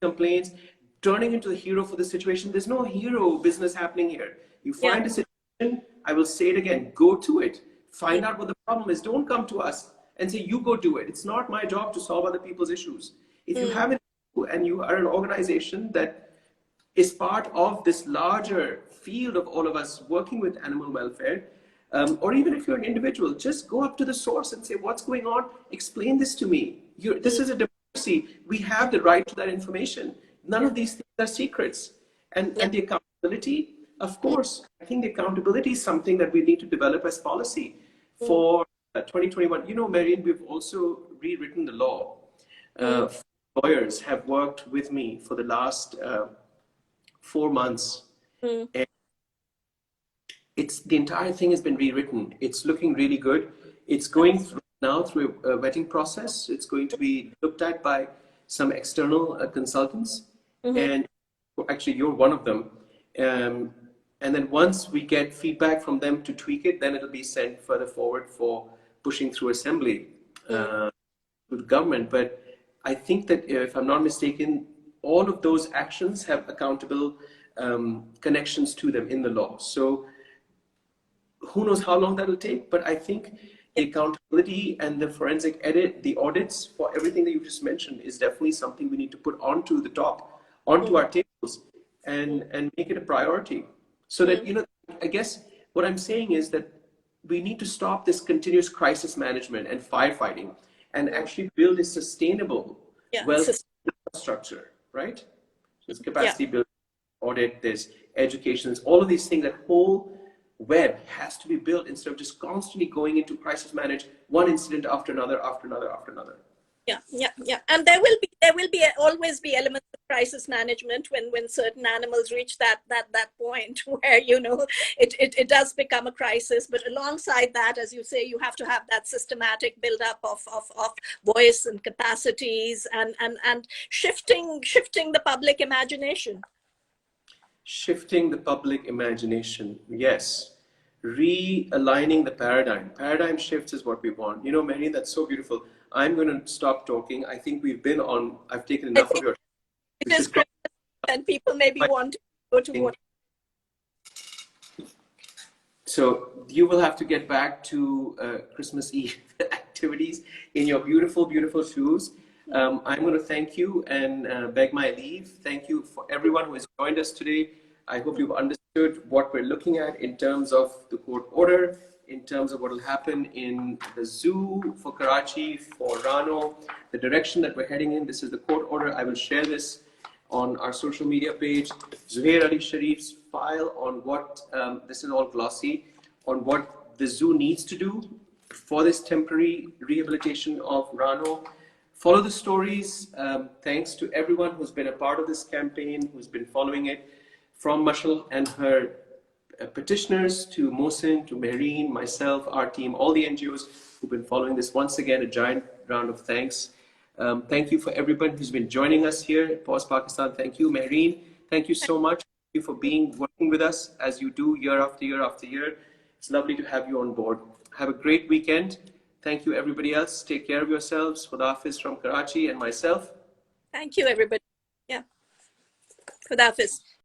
complaints, turning into the hero for the situation. There's no hero business happening here. You find a situation, I will say it again, go to it. Find out what the problem is. Don't come to us and say, you go do it. It's not my job to solve other people's issues. If you have an issue and you are an organization that is part of this larger field of all of us working with animal welfare, or even if you're an individual, just go up to the source and say, what's going on? Explain this to me. This is a democracy. We have the right to that information. None of these things are secrets. And the accountability, of course, I think the accountability is something that we need to develop as policy for 2021. Mehreen, we've also rewritten the law. Lawyers have worked with me for the last 4 months. And the entire thing has been rewritten. It's looking really good. It's going through now through a vetting process. It's going to be looked at by some external consultants. And actually, you're one of them. And then once we get feedback from them to tweak it, then it'll be sent further forward for pushing through assembly with government. But I think that, if I'm not mistaken, all of those actions have accountable connections to them in the law. So who knows how long that will take, but I think the accountability and the forensic the audits for everything that you just mentioned is definitely something we need to put onto the top, onto our tables, and make it a priority. So that, I guess what I'm saying is that we need to stop this continuous crisis management and firefighting and actually build a sustainable infrastructure, right? There's capacity building, audit, there's education, there's all of these things. That whole web has to be built instead of just constantly going into crisis manage one incident after another, after another, after another. Yeah. And there will always be elements of crisis management when certain animals reach that point where, it does become a crisis. But alongside that, as you say, you have to have that systematic build-up of voice and capacities and shifting the public imagination. Shifting the public imagination, yes. Realigning the paradigm. Paradigm shifts is what we want. Mehreen, that's so beautiful. I'm going to stop talking. I think I've taken enough of your time. It is Christmas, and people maybe want to go to work. So you will have to get back to Christmas Eve activities in your beautiful, beautiful shoes. I'm going to thank you and beg my leave. Thank you for everyone who has joined us today. I hope you've understood what we're looking at in terms of the court order, in terms of what will happen in the zoo for Karachi, for Rano, the direction that we're heading in. This is the court order. I will share this on our social media page. Zuhair Ali Sharif's file on what, this is all glossy, on what the zoo needs to do for this temporary rehabilitation of Rano. Follow the stories. Thanks to everyone who's been a part of this campaign, who's been following it, from Mashal and her petitioners, to Mohsin, to Mehreen, myself, our team, all the NGOs who've been following this. Once again, a giant round of thanks. Thank you for everyone who's been joining us here. Pause Pakistan, thank you. Mehreen, thank you so much. Thank you for working with us as you do year after year after year. It's lovely to have you on board. Have a great weekend. Thank you, everybody else. Take care of yourselves. Khuda Hafiz from Karachi and myself. Thank you, everybody. Yeah. Khuda Hafiz.